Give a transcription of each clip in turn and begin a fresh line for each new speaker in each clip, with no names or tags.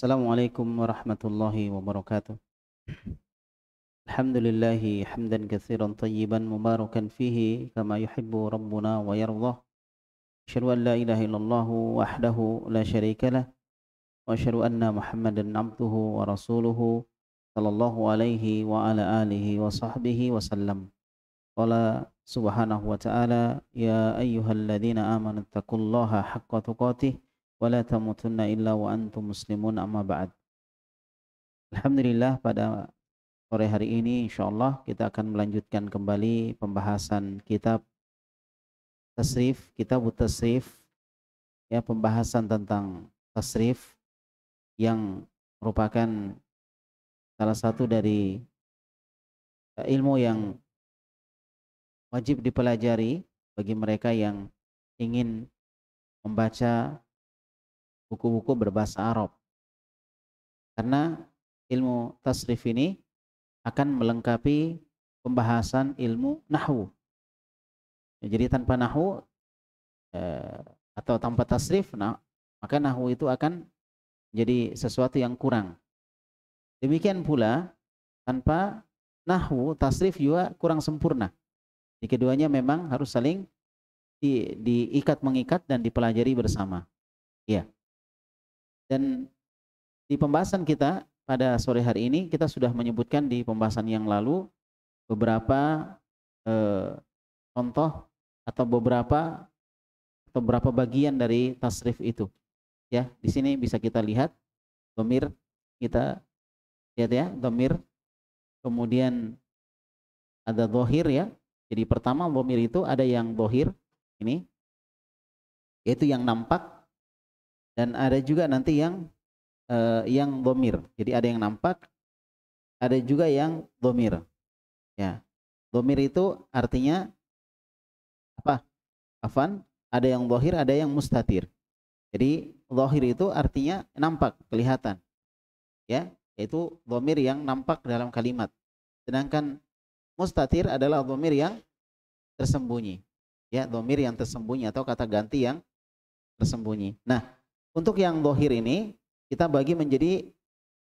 Assalamualaikum warahmatullahi wabarakatuh. Alhamdulillahi hamdan katsiran tayyiban mubarakan fihi kama yuhibbu rabbuna wa yardah. Asyhadu an la ilaha illallah wahdahu la syarika lah wa asyhadu anna Muhammadan abduhu wa rasuluhu sallallahu alaihi wa ala alihi wa sahbihi wasallam. Qala subhanahu wa ta'ala ya ayyuhalladzina amanu taqullaha haqqa tuqatih wa la tamutunna illa wa antum muslimun amma ba'd. Alhamdulillah pada sore hari ini insyaallah kita akan melanjutkan kembali pembahasan kitab tasrif, ya, pembahasan tentang tasrif yang merupakan salah satu dari ilmu yang wajib dipelajari bagi mereka yang ingin membaca buku-buku berbahasa Arab. Karena ilmu tasrif ini akan melengkapi pembahasan ilmu nahwu. Jadi tanpa nahwu atau tanpa tasrif, maka nahwu itu akan jadi sesuatu yang kurang. Demikian pula tanpa nahwu, tasrif juga kurang sempurna. Di keduanya memang harus saling diikat mengikat dan dipelajari bersama. Ya. Dan di pembahasan kita pada sore hari ini kita sudah menyebutkan di pembahasan yang lalu beberapa contoh atau beberapa bagian dari tasrif itu. Ya, di sini bisa kita lihat dhamir, kita lihat ya, dhamir, kemudian ada dhohir ya. Jadi pertama dhamir itu ada yang dhohir ini, yaitu yang nampak, dan ada juga nanti yang dhamir. Jadi ada yang nampak, ada juga yang dhamir. Ya. Dhamir itu artinya apa? Afan, ada yang dhahir, ada yang mustatir. Jadi dhahir itu artinya nampak, kelihatan. Ya, yaitu dhamir yang nampak dalam kalimat. Sedangkan mustatir adalah dhamir yang tersembunyi. Ya, dhamir yang tersembunyi atau kata ganti yang tersembunyi. Nah, untuk yang dhahir ini kita bagi menjadi,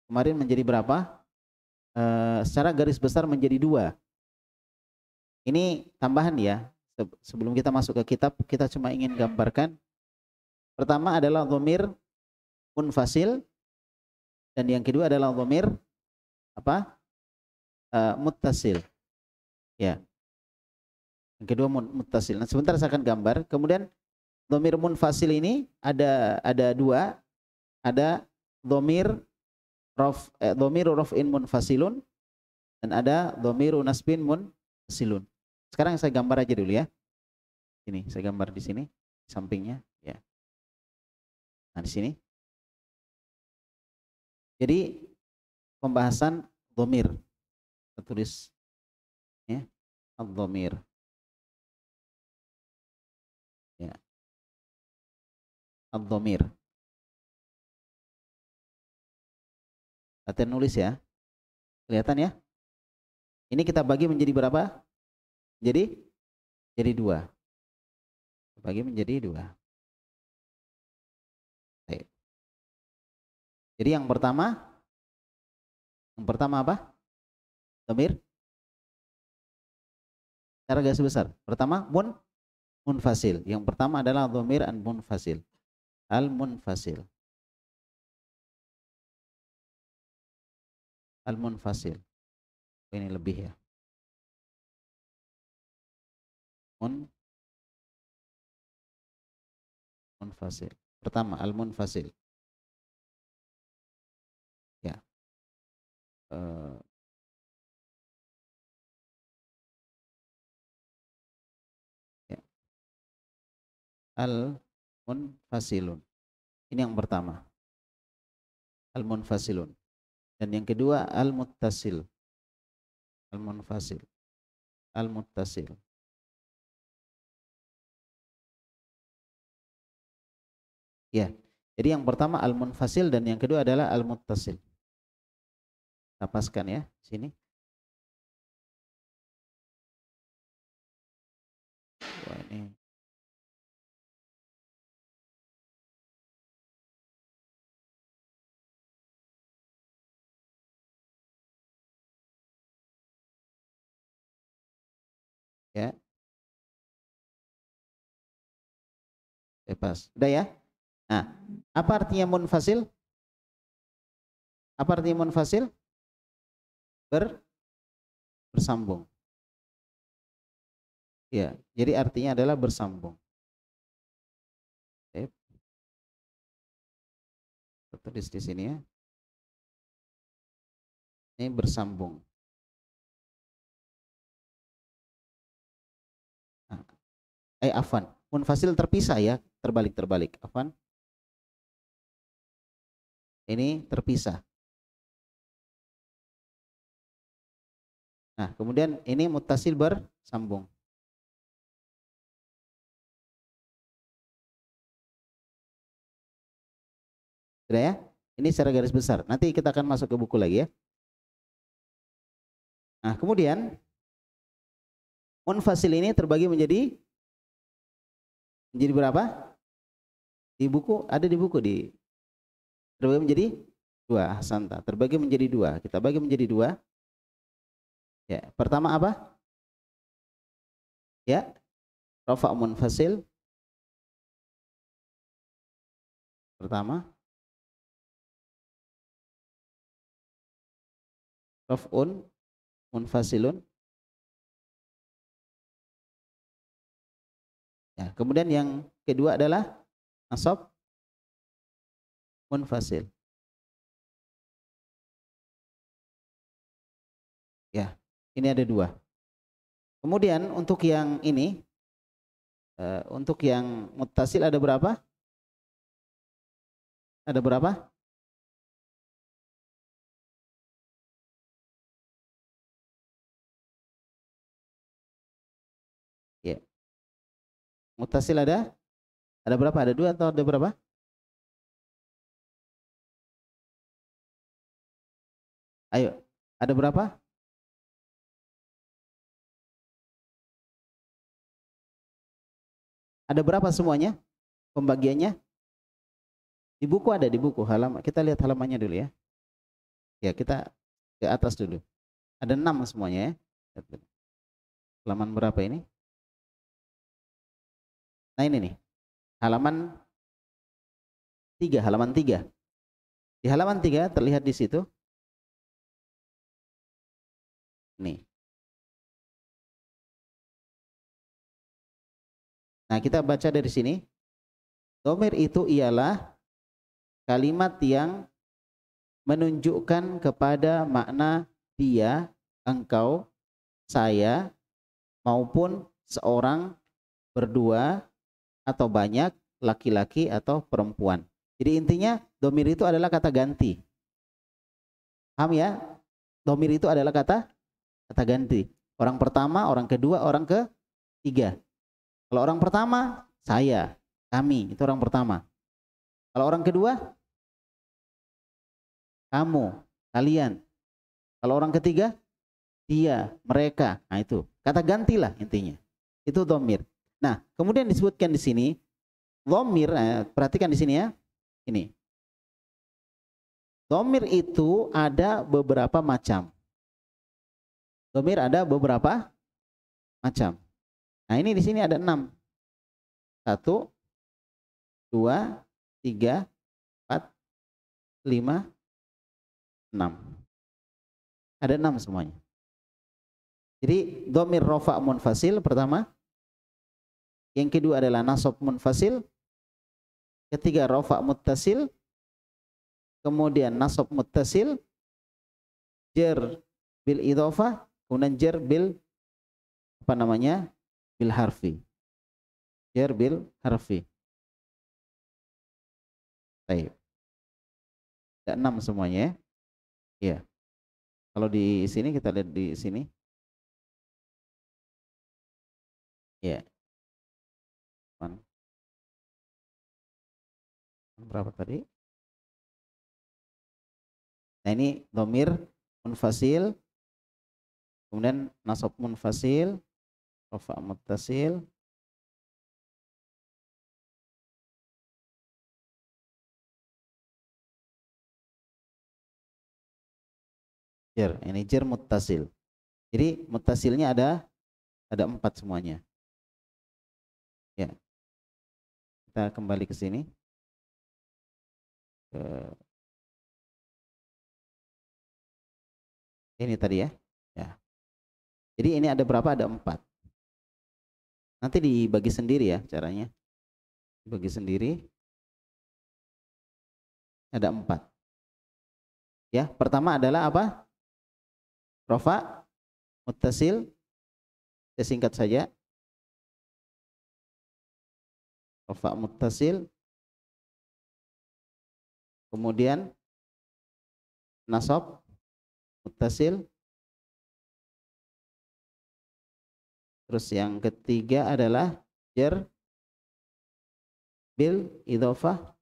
kemarin menjadi berapa? Secara garis besar menjadi dua. Ini tambahan ya. Sebelum kita masuk ke kitab, kita cuma ingin gambarkan. Pertama adalah dhamir munfasil, dan yang kedua adalah dhamir apa? Muttasil. Ya. Yang kedua muttasil. Nah, sebentar saya akan gambar. Kemudian dhamir munfasil ini ada dua. Ada dhamir raf'in munfasilun, dan ada dhamiru nasbin munfasilun. Sekarang saya gambar aja dulu ya. Ini saya gambar di sini, sampingnya ya. Nah, di sini. Jadi pembahasan dhamir. Kita tulis ya, ad-dhamir. Ya. Ad-dhamir. Latihan nulis ya. Kelihatan ya? Ini kita bagi menjadi berapa? Jadi dua. Bagi menjadi dua. Baik. Jadi yang pertama apa? Dhamir. Cara garis besar. Pertama munfasil. Yang pertama adalah dhamir munfasil. Al-munfasil. Al-munfasil. Ini lebih ya. Munfasil. Pertama al-munfasil. Ya. al-munfasilun. Ini yang pertama. Al-munfasilun. Dan yang kedua al-muttasil. Al-munfasil. Al-muttasil. Ya. Jadi yang pertama al-munfasil dan yang kedua adalah al-muttasil. Tapaskan ya, sini. Wah, ini. Ya. Pas. Udah ya? Nah, apa artinya munfasil? Apa artinya munfasil? Bersambung. Ya, jadi artinya adalah bersambung. Tulis di sini ya. Ini bersambung. Nah, afwan. Munfasil terpisah ya, terbalik. Afwan. Ini terpisah. Nah, kemudian ini muttasil bersambung. Sudah ya? Ini secara garis besar. Nanti kita akan masuk ke buku lagi ya. Nah, kemudian munfasil ini terbagi menjadi berapa? Di buku, ada di buku terbagi menjadi dua. Santa. Terbagi menjadi dua. Kita bagi menjadi dua. Ya, pertama apa? Ya, rafa' munfasil. Pertama, raf'un munfasilun. Ya, kemudian yang kedua adalah nasab munfasil. Ya, ini ada dua. Kemudian untuk yang ini, untuk yang muttasil ada berapa? Ada berapa? Ya. Muttasil ada? Ada berapa? Ada dua atau ada berapa? Ayo, ada berapa? Ada berapa semuanya? Pembagiannya? Di buku ada, di buku halaman. Kita lihat halamannya dulu ya. Ya, kita ke atas dulu. Ada 6 semuanya ya. Halaman berapa ini? Nah, ini nih. Halaman 3, halaman 3. Di halaman 3 terlihat di situ. Nih. Nah, kita baca dari sini. Dhamir itu ialah kalimat yang menunjukkan kepada makna dia, engkau, saya, maupun seorang, berdua, atau banyak, laki-laki atau perempuan. Jadi intinya dhamir itu adalah kata ganti. Paham ya? Dhamir itu adalah kata ganti. Orang pertama, orang kedua, orang ketiga. Kalau orang pertama, saya, kami, itu orang pertama. Kalau orang kedua, kamu, kalian. Kalau orang ketiga, dia, mereka. Nah itu, kata gantilah intinya. Itu dhamir. Nah, kemudian disebutkan di sini, dhamir, perhatikan di sini ya. Ini. Dhamir itu ada beberapa macam. Dhamir ada beberapa macam. Nah, ini di sini ada 6. 1, 2, 3, 4, 5, 6. Ada 6 semuanya. Jadi dhamir rafa' munfasil pertama. Yang kedua adalah nasab munfasil. Ketiga rafa' muttasil. Kemudian nasab muttasil. Jar bil idhofah. Kemudian jar bil bil harfi. jar bil harfi. Baik. Ada 6 semuanya ya. Iya. Kalau di sini kita lihat di sini. Ya. Berapa tadi? Nah ini dhamir munfasil, kemudian nasab munfasil, rafa muttasil, jar. Ini jar muttasil. Jadi muttasilnya ada 4 semuanya. Ya. Kita kembali ke sini. Ini tadi ya. Ya. Jadi ini ada berapa? Ada 4. Nanti dibagi sendiri ya caranya. Dibagi sendiri. Ada 4. Ya, pertama adalah apa? Rafa muttasil. Saya singkat saja. Rafa muttasil. Kemudian nasab muttasil. Terus yang ketiga adalah jar bil idhofah.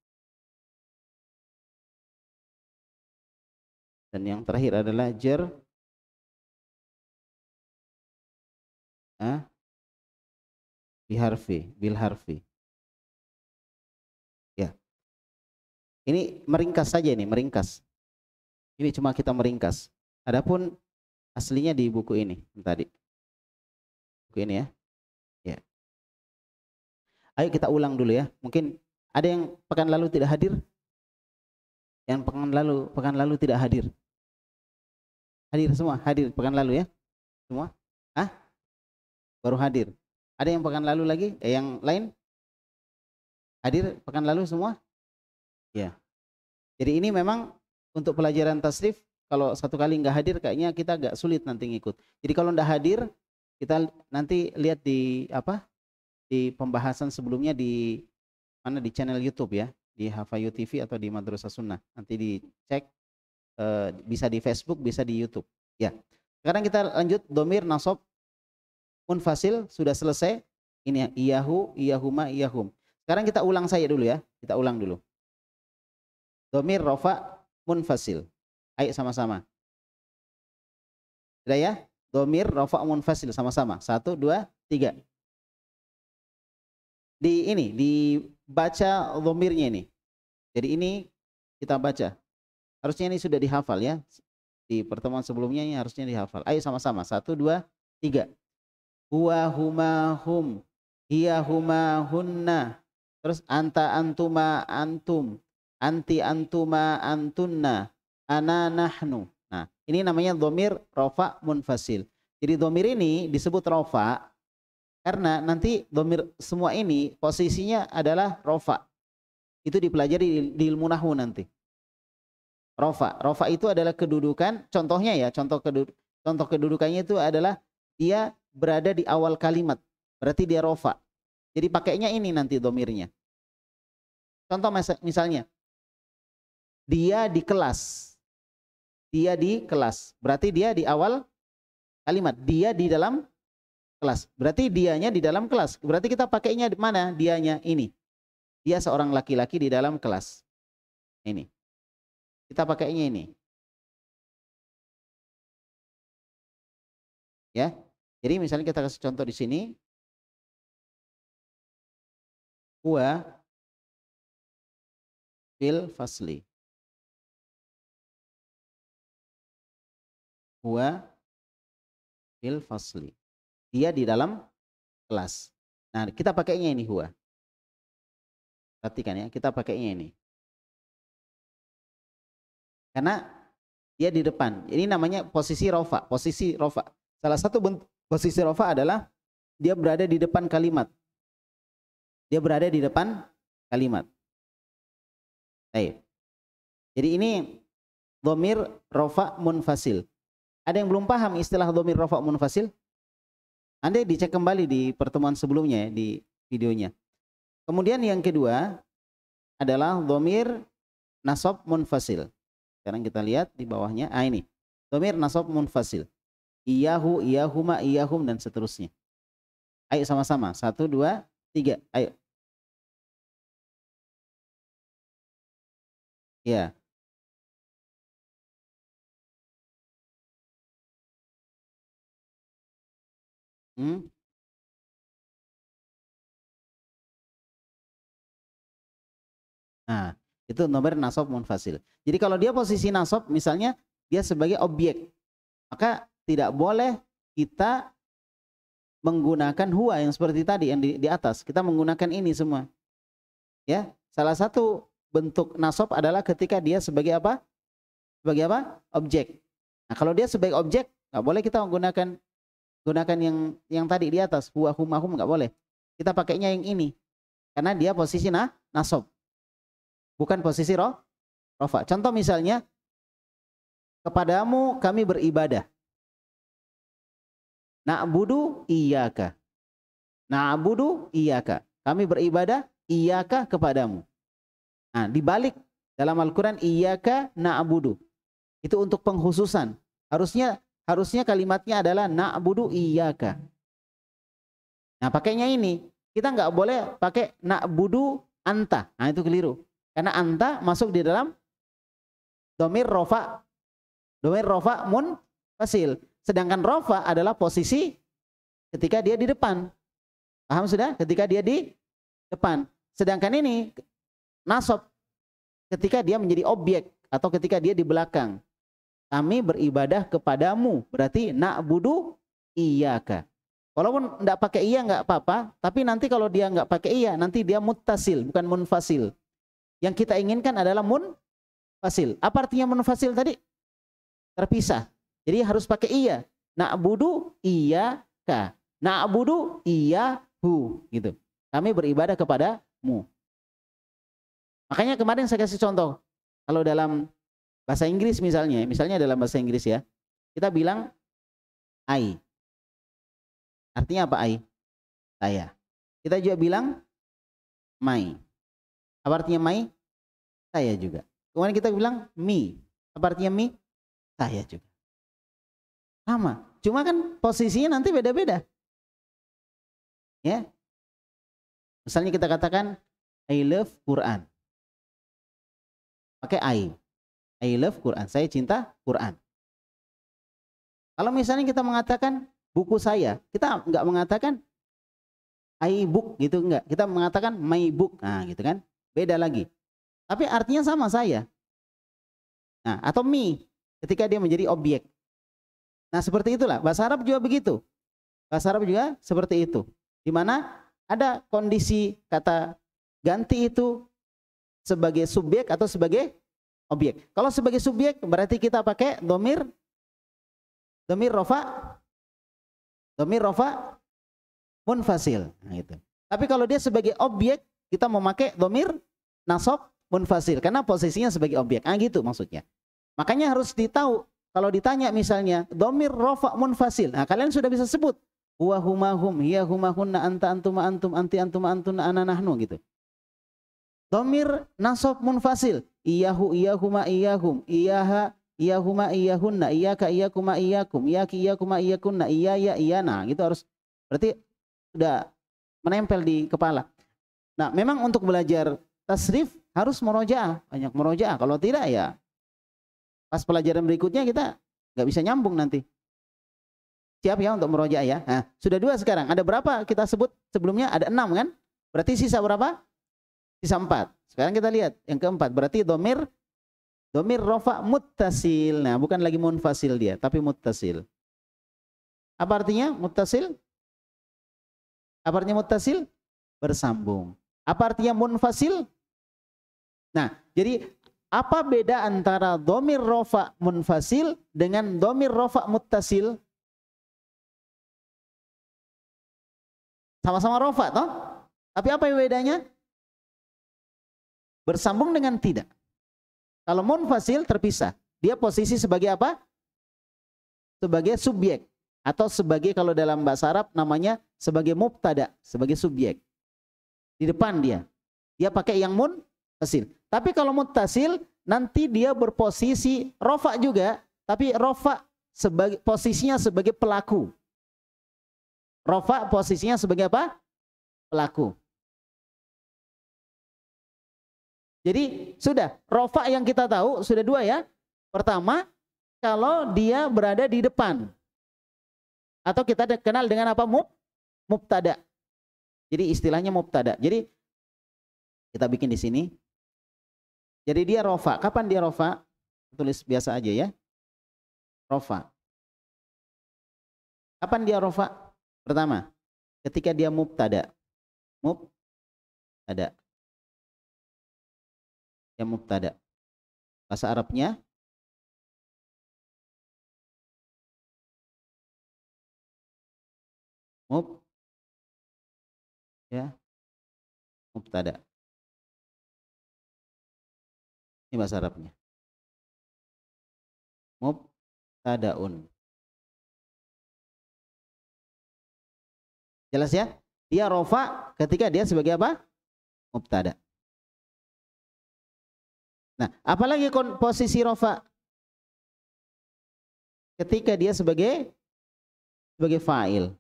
Dan yang terakhir adalah jar bil harfi. Ya. Ini meringkas saja ini, meringkas. Ini cuma kita meringkas. Adapun aslinya di buku ini tadi. Buku ini ya. Ya. Ayo kita ulang dulu ya. Mungkin ada yang pekan lalu tidak hadir? Yang pekan lalu tidak hadir. Hadir semua, hadir pekan lalu ya? Semua? Baru hadir. Ada yang pekan lalu lagi? Yang lain? Hadir pekan lalu semua? Ya. Jadi ini memang untuk pelajaran tasrif, kalau satu kali nggak hadir kayaknya kita agak sulit nanti ngikut. Jadi kalau nggak hadir, kita nanti lihat di di pembahasan sebelumnya di mana, di channel YouTube ya, di Hafayu TV atau di Madrasah Sunnah. Nanti dicek, bisa di Facebook, bisa di YouTube. Ya. Sekarang kita lanjut dhamir nasab munfasil sudah selesai. Ini iyahu, iyahuma, iyahum. Sekarang kita ulang saja dulu ya. Kita ulang dulu. Dhamir rafa munfasil. Ayo sama-sama. Sudah ya? Dhamir rafa munfasil sama-sama. 1, 2, 3. Dibaca dhamirnya ini. Jadi ini kita baca. Harusnya ini sudah dihafal ya. Di pertemuan sebelumnya ini harusnya dihafal. Ayo sama-sama. 1, 2, 3. Huwa huma hum. Hiya huma hunna. Terus anta antuma antum. Anti antuma antunna. Ana nahnu. Nah, ini namanya dhamir rafa munfasil. Jadi dhamir ini disebut rafa karena nanti dhamir semua ini posisinya adalah rafa. Itu dipelajari di ilmu nahwu nanti. Rafa. Rafa itu adalah kedudukan, contohnya ya, contoh kedudukannya itu adalah dia berada di awal kalimat. Berarti dia rafa. Jadi pakainya ini nanti dhamirnya. Contoh misalnya dia di kelas. Dia di kelas. Berarti dia di awal kalimat. Dia di dalam kelas. Berarti dianya di dalam kelas. Berarti kita pakainya di mana? Dianya ini. Dia seorang laki-laki di dalam kelas. Ini. Kita pakainya ini. Ya. Jadi misalnya kita kasih contoh di sini. Huwa fil fasli. Huwa fil fasli. Dia di dalam kelas. Nah, kita pakainya ini huwa. Perhatikan ya, kita pakainya ini. Karena dia di depan. Ini namanya posisi rofa. Posisi rofa. Salah satu bentuk posisi rofa adalah dia berada di depan kalimat. Dia berada di depan kalimat. Baik. Jadi ini dhamir rofa munfasil. Ada yang belum paham istilah dhamir rafa munfasil? Anda dicek kembali di pertemuan sebelumnya ya, di videonya. Kemudian yang kedua adalah dhamir nasab munfasil. Sekarang kita lihat di bawahnya. Ini dhamir nasab munfasil. Iyahu, iyahuma, iyahum, dan seterusnya. Ayo sama-sama. 1, 2, 3. Ayo. Ya. Nah, itu dhamir nasab munfasil. Jadi kalau dia posisi nasab, misalnya dia sebagai objek, maka tidak boleh kita menggunakan huwa yang seperti tadi yang di atas. Kita menggunakan ini semua. Ya, salah satu bentuk nasab adalah ketika dia sebagai apa? Sebagai apa? Objek. Nah, kalau dia sebagai objek, nggak boleh kita menggunakan yang tadi di atas, huwa, huma, hum, nggak boleh. Kita pakainya yang ini, karena dia posisi nasab, bukan posisi rofa. Contoh misalnya, kepadamu kami beribadah. Na'budu iyyaka. Na'budu iyyaka. Kami beribadah iyyaka kepadamu. Nah, dibalik dalam Al-Qur'an iyyaka na'budu. Itu untuk pengkhususan. Harusnya kalimatnya adalah na'budu iyyaka. Nah, pakainya ini. Kita nggak boleh pakai na'budu anta. Nah, itu keliru. Karena anta masuk di dalam dhamir rofa. Dhamir rofa munfasil. Sedangkan rofa adalah posisi ketika dia di depan. Paham sudah? Ketika dia di depan. Sedangkan ini nasab ketika dia menjadi objek atau ketika dia di belakang. Kami beribadah kepadamu. Berarti na'budu iyyaka. Walaupun enggak pakai iya enggak apa-apa, tapi nanti kalau dia enggak pakai iya, nanti dia muttasil, bukan munfasil. Yang kita inginkan adalah munfasil. Apa artinya munfasil tadi? Terpisah. Jadi harus pakai iya. Na'budu iyyaka. Na'budu iyyahu gitu. Kami beribadah kepadamu. Makanya kemarin saya kasih contoh. Kalau dalam bahasa Inggris misalnya dalam bahasa Inggris ya, kita bilang I. Artinya apa I? Saya. Kita juga bilang my. Apa artinya my? Saya juga. Kemudian kita bilang me. Apa artinya me? Saya juga. Sama. Cuma kan posisinya nanti beda-beda. Ya. Misalnya kita katakan I love Quran. Pakai I love Quran. Saya cinta Quran. Kalau misalnya kita mengatakan buku saya, kita enggak mengatakan I book gitu, enggak. Kita mengatakan my book. Nah, gitu kan. Beda lagi. Tapi artinya sama saya. Nah, atau me ketika dia menjadi objek. Nah, seperti itulah. Bahasa Arab juga begitu. Bahasa Arab juga seperti itu. Di mana ada kondisi kata ganti itu sebagai subjek atau sebagai objek. Kalau sebagai subjek berarti kita pakai dhamir rofa munfasil. Nah, itu. Tapi kalau dia sebagai objek, kita memakai dhamir nasab munfasil karena posisinya sebagai objek. Ah, gitu maksudnya. Makanya harus ditahu. Kalau ditanya misalnya dhamir rofa munfasil, nah kalian sudah bisa sebut huwa huma hum, hiya huma hunna, anta antuma antum, anti antuma antuna, ana nahnu gitu. Dhamir nasab munfasil, iyahu iyahuma iyahum, iyaha iyahuma iyahunna, iyaka iyakuma iyakum, iyaki iyakuma iyakunna, iyaya iyana. Gitu harus berarti sudah menempel di kepala. Nah, memang untuk belajar tasrif harus murojaah, banyak murojaah. Kalau tidak ya pas pelajaran berikutnya kita nggak bisa nyambung nanti. Siap ya untuk murojaah ya. Nah, sudah 2 sekarang. Ada berapa kita sebut sebelumnya? Ada 6 kan? Berarti sisa berapa? Sisa 4. Sekarang kita lihat yang keempat. Berarti dhamir rofa muttasil. Nah, bukan lagi munfasil dia, tapi muttasil. Apa artinya muttasil? Apa artinya muttasil? Bersambung. Apa artinya munfasil? Nah, jadi apa beda antara dhamir rofa munfasil dengan dhamir rofa muttasil? Sama-sama rofa toh? Tapi apa yang bedanya? Bersambung dengan tidak. Kalau munfasil terpisah. Dia posisi sebagai apa? Sebagai subjek. Atau sebagai kalau dalam bahasa Arab namanya sebagai mubtada. Sebagai subjek. Di depan dia. dia pakai yang muttasil. Tapi kalau muttasil nanti dia berposisi rofa juga, tapi rofa sebagai posisinya sebagai pelaku. Rofa posisinya sebagai apa? Pelaku. Jadi sudah, rofa yang kita tahu sudah dua ya. Pertama, kalau dia berada di depan. Atau kita kenal dengan apa? Mubtada. Jadi istilahnya mubtada. Jadi kita bikin di sini. Jadi dia rofa. Kapan dia rofa? Tulis biasa aja ya. Rofa. Kapan dia rofa? Pertama, ketika dia mubtada. Mubtada. Yang mubtada. Bahasa Arabnya mubtada. Ini bahasa Arabnya. Mubtadaun. Jelas ya? Dia rofa ketika dia sebagai apa? Mubtada. Nah, apalagi posisi rofa ketika dia sebagai fa'il.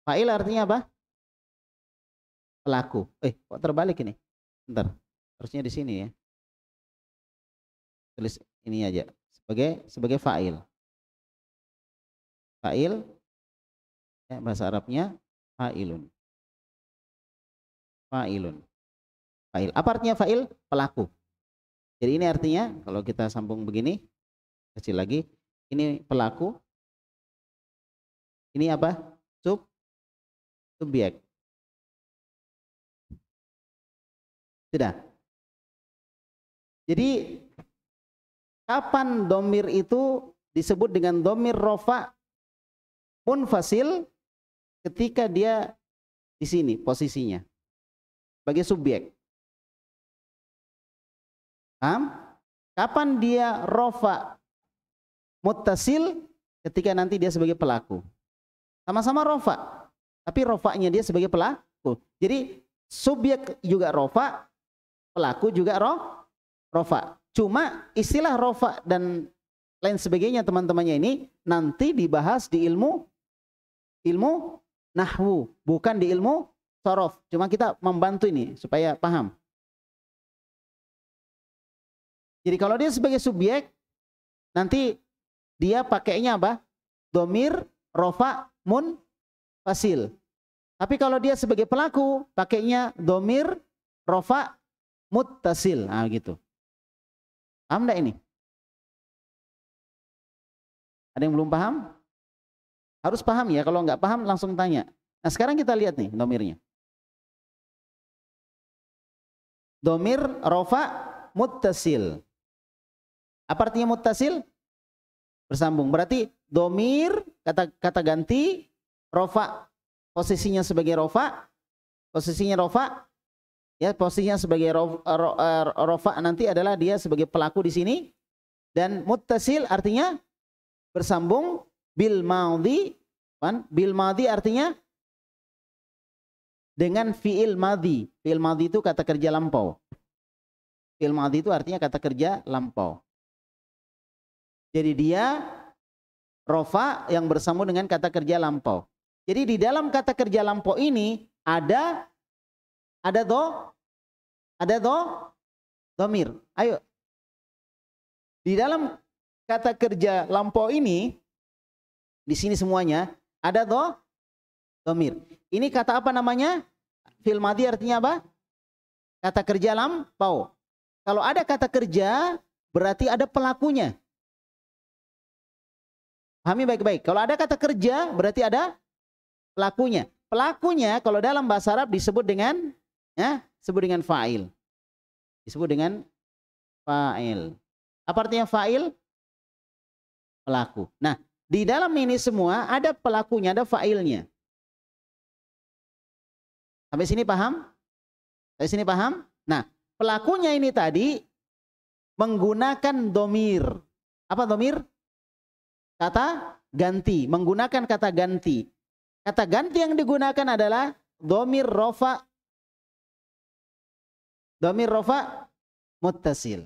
Fa'il artinya apa? Pelaku. Kok terbalik ini? Bentar. Harusnya di sini ya. Tulis ini aja. Sebagai fa'il. Fa'il. Ya, bahasa Arabnya fa'ilun. Fa'ilun. Fa'il. Apa artinya fa'il? Pelaku. Jadi ini artinya kalau kita sambung begini, kecil lagi, ini pelaku. Ini apa? Subjek. Sudah. Jadi kapan domir itu disebut dengan domir rofa munfasil? Ketika dia di sini posisinya sebagai subjek. Paham? Kapan dia rofa muttasil? Ketika nanti dia sebagai pelaku. Sama-sama rofa, tapi rofanya dia sebagai pelaku. Jadi subjek juga rofa, pelaku juga rofa. Cuma istilah rofa dan lain sebagainya teman-temannya ini nanti dibahas di ilmu nahwu, bukan di ilmu sorof. Cuma kita membantu ini supaya paham. Jadi kalau dia sebagai subjek, nanti dia pakainya apa? Domir, rofa, munfasil. Tapi kalau dia sebagai pelaku, pakainya domir, rofa, muttasil. Nah gitu. Paham enggak ini? Ada yang belum paham? Harus paham ya, kalau nggak paham langsung tanya. Nah sekarang kita lihat nih domirnya. Domir, rofa, muttasil. Apa artinya muttasil? Bersambung. Berarti domir, kata ganti, rofa, posisinya sebagai rofa, ya posisinya sebagai rofa nanti adalah dia sebagai pelaku di sini, dan muttasil artinya bersambung bil madhi, kan? Bil madhi artinya dengan fiil madhi. Fiil madhi itu kata kerja lampau. Fiil madhi itu artinya kata kerja lampau. Jadi dia rofa yang bersambung dengan kata kerja lampau. Jadi di dalam kata kerja lampau ini ada domir. Ayo. Di dalam kata kerja lampau ini, di sini semuanya ada domir. Ini kata apa namanya? Fi'il madhi artinya apa? Kata kerja lampau. Kalau ada kata kerja berarti ada pelakunya. Pahami baik-baik. Kalau ada kata kerja berarti ada pelakunya. Pelakunya kalau dalam bahasa Arab disebut dengan fa'il. Disebut dengan fa'il. Apa artinya fa'il? Pelaku. Nah, di dalam ini semua ada pelakunya, ada fa'ilnya. Sampai sini paham? Sampai sini paham? Nah, pelakunya ini tadi menggunakan domir. Apa domir? Kata ganti. Menggunakan kata ganti. Kata ganti yang digunakan adalah domir rofa muttasil.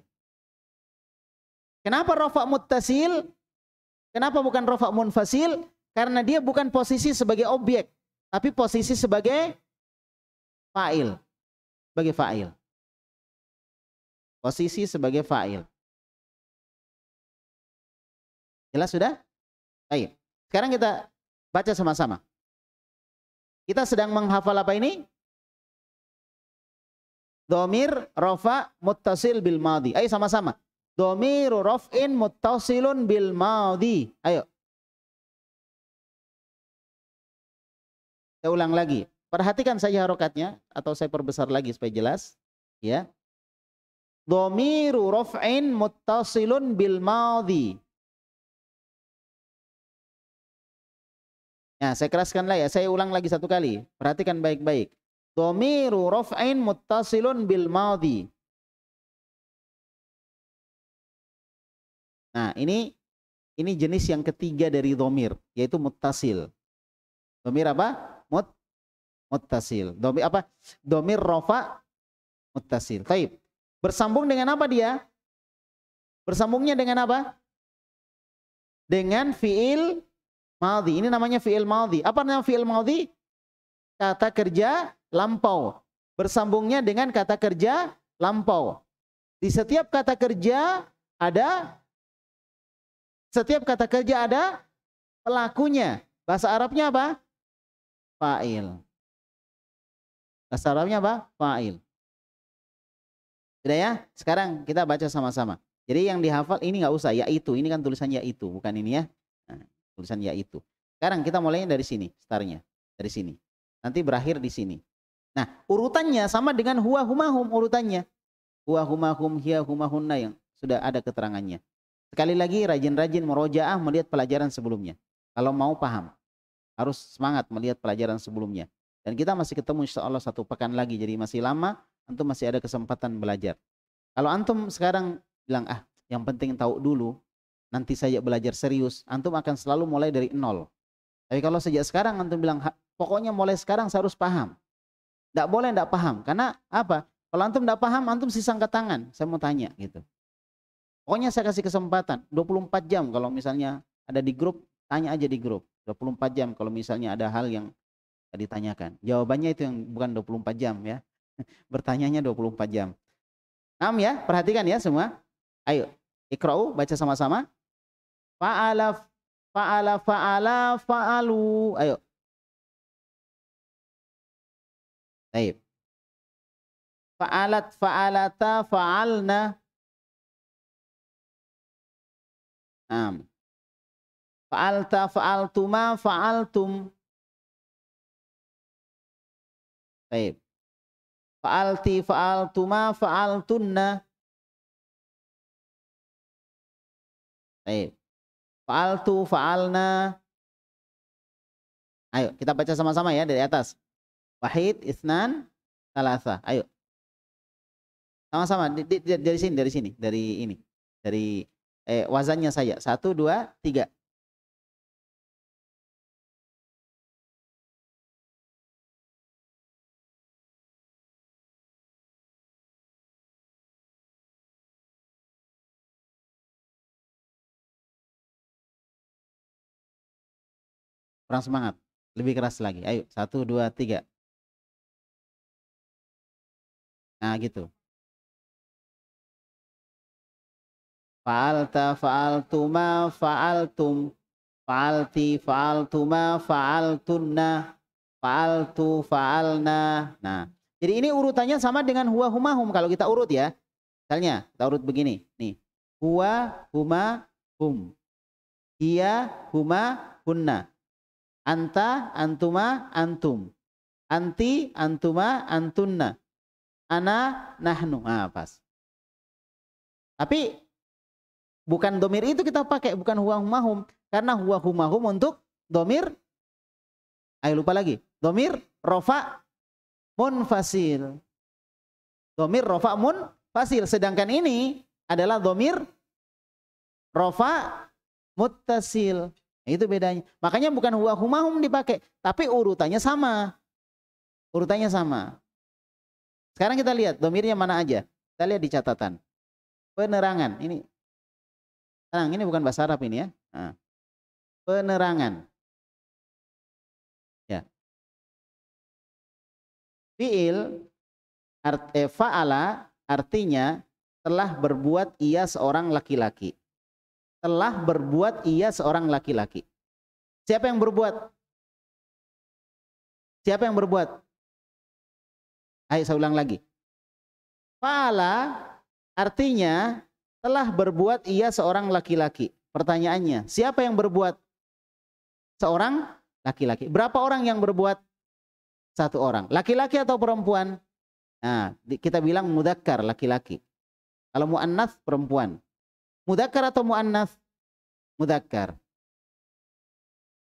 Kenapa rofa muttasil? Kenapa bukan rofa munfasil? Karena dia bukan posisi sebagai objek, tapi posisi sebagai fa'il. Sebagai fa'il. Posisi sebagai fa'il. Jelas sudah? Baik. Sekarang kita baca sama-sama. Kita sedang menghafal apa ini? Domir rofa muttasil bil madhi. Ayo sama-sama. Domiru raf'in muttasilun bil madhi. Ayo. Saya ulang lagi. Perhatikan saja harokatnya atau saya perbesar lagi supaya jelas, ya. Domiru raf'in muttasilun bil madhi. Nah, saya keraskan lagi ya. Saya ulang lagi satu kali. Perhatikan baik-baik. Domiru raf'in muttasilun bil madhi. Nah, ini jenis yang ketiga dari domir, yaitu muttasil. Domir apa? Muttasil. Domir apa? Domir rofa muttasil. Taib. Bersambung dengan apa dia? Bersambungnya dengan apa? Dengan fiil madhi. Ini namanya fiil madhi. Apa namanya fiil madhi? Kata kerja lampau. Bersambungnya dengan kata kerja lampau. Di setiap kata kerja ada pelakunya. Bahasa Arabnya apa? Fa'il. Bahasa Arabnya apa? Fa'il. Sudah ya? Sekarang kita baca sama-sama. Jadi yang dihafal ini nggak usah, yaitu. Ini kan tulisan yaitu, bukan ini ya. Nah, tulisan yaitu. Sekarang kita mulainya dari sini, startnya. Dari sini. Nanti berakhir di sini. Nah, urutannya sama dengan huwa humahum urutannya. Huwa humahum hiya humahunna yang sudah ada keterangannya. Sekali lagi rajin-rajin murojaah melihat pelajaran sebelumnya. Kalau mau paham, harus semangat melihat pelajaran sebelumnya. Dan kita masih ketemu insya Allah 1 pekan lagi, jadi masih lama, antum masih ada kesempatan belajar. Kalau antum sekarang bilang, yang penting tahu dulu, nanti saya belajar serius, antum akan selalu mulai dari nol. Tapi kalau sejak sekarang antum bilang, pokoknya mulai sekarang saya harus paham. Tidak boleh tidak paham, karena apa? Kalau antum tidak paham, antum sisa angkat tangan, saya mau tanya gitu. Pokoknya saya kasih kesempatan 24 jam kalau misalnya ada di grup, tanya aja di grup. 24 jam kalau misalnya ada hal yang ditanyakan. Jawabannya itu yang bukan 24 jam ya. Bertanyanya 24 jam. Ya, perhatikan ya semua. Ayo, ikra'u, baca sama-sama. Fa'ala, fa'ala, fa'ala, fa'alu. Ayo. Baik. Fa'alat, fa'alata, fa'alna. Fa'alta, fa'altuma, fa'altum. Baik. Fa'alti, fa'altuma, fa'altunna. Baik. Fa'altu, fa'alna. Ayo, kita baca sama-sama ya dari atas. Wahid, isnan, salasa. Ayo. Sama-sama dari sini, dari ini. Dari wazannya saja. 1, 2, 3. Kurang semangat. Lebih keras lagi. Ayo, 1, 2, 3. Nah, gitu. Fa'alta, fa'altuma, fa'altum. Fa'alti, fa'altuma, fa'altunna. Fa'altu, fa'alna. Nah, jadi ini urutannya sama dengan huwa, huma, hum. Kalau kita urut ya. Misalnya, kita urut begini. Nih. Huwa, huma, hum. Hiya, huma, hunna. Anta, antuma, antum. Anti, antuma, antunna. Ana, nahnu. Nah, pas. Tapi bukan domir itu kita pakai, bukan huwa humahum. Karena huwa humahum untuk domir. Ayo lupa lagi. Domir rofa munfasil. Domir rofa munfasil. Sedangkan ini adalah domir rofa muttasil. Itu bedanya. Makanya bukan huwa humahum dipakai, tapi urutannya sama. Urutannya sama. Sekarang kita lihat domirnya mana aja. Kita lihat di catatan. Penerangan. Ini tenang, ini bukan bahasa Arab ini ya. Nah, penerangan. Ya. Fi'il fa'ala artinya telah berbuat ia seorang laki-laki. Telah berbuat ia seorang laki-laki. Siapa yang berbuat? Siapa yang berbuat? Ayo saya ulang lagi. Fa'ala artinya telah berbuat ia seorang laki-laki. Pertanyaannya, siapa yang berbuat? Seorang laki-laki. Berapa orang yang berbuat? Satu orang. Laki-laki atau perempuan? Nah, kita bilang mudzakkar, laki-laki. Kalau muannats, perempuan. Mudzakkar atau muannats? Mudzakkar.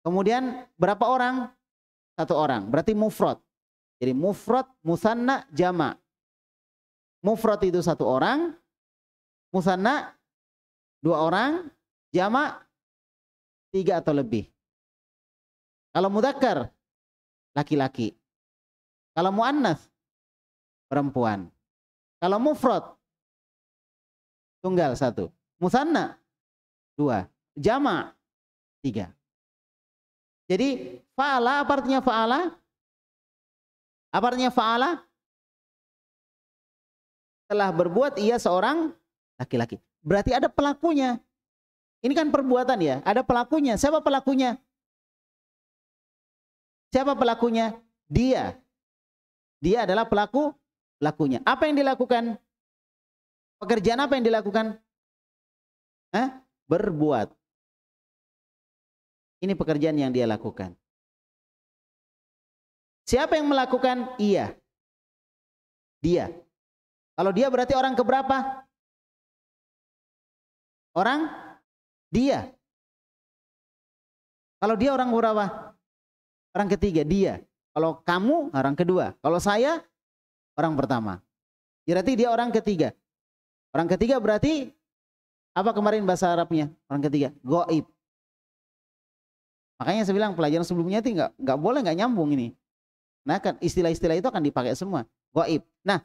Kemudian berapa orang? Satu orang. Berarti mufrad. Jadi mufrad, musanna, jama'. Mufrad itu satu orang, musanna dua orang, jama' tiga atau lebih. Kalau mudzakkar, laki-laki. Kalau muannats, perempuan. Kalau mufrad, tunggal satu. Musanna, dua. Jama', tiga. Jadi fa'ala, apa artinya fa'ala? Apa artinya fa'ala? Telah berbuat ia seorang laki-laki. Berarti ada pelakunya. Ini kan perbuatan ya, ada pelakunya. Siapa pelakunya? Siapa pelakunya? Dia. Dia adalah pelakunya. Apa yang dilakukan? Pekerjaan apa yang dilakukan? Berbuat. Ini pekerjaan yang dia lakukan. Siapa yang melakukan? Ia. Dia. Kalau dia berarti orang keberapa? Orang dia. Kalau dia orang berapa? Orang ketiga, dia. Kalau kamu orang kedua. Kalau saya orang pertama. Berarti dia orang ketiga. Orang ketiga berarti apa kemarin bahasa Arabnya? Orang ketiga, ghaib. Makanya saya bilang pelajaran sebelumnya itu nggak boleh nggak nyambung ini. Nah kan istilah-istilah itu akan dipakai semua. Ghaib. Nah,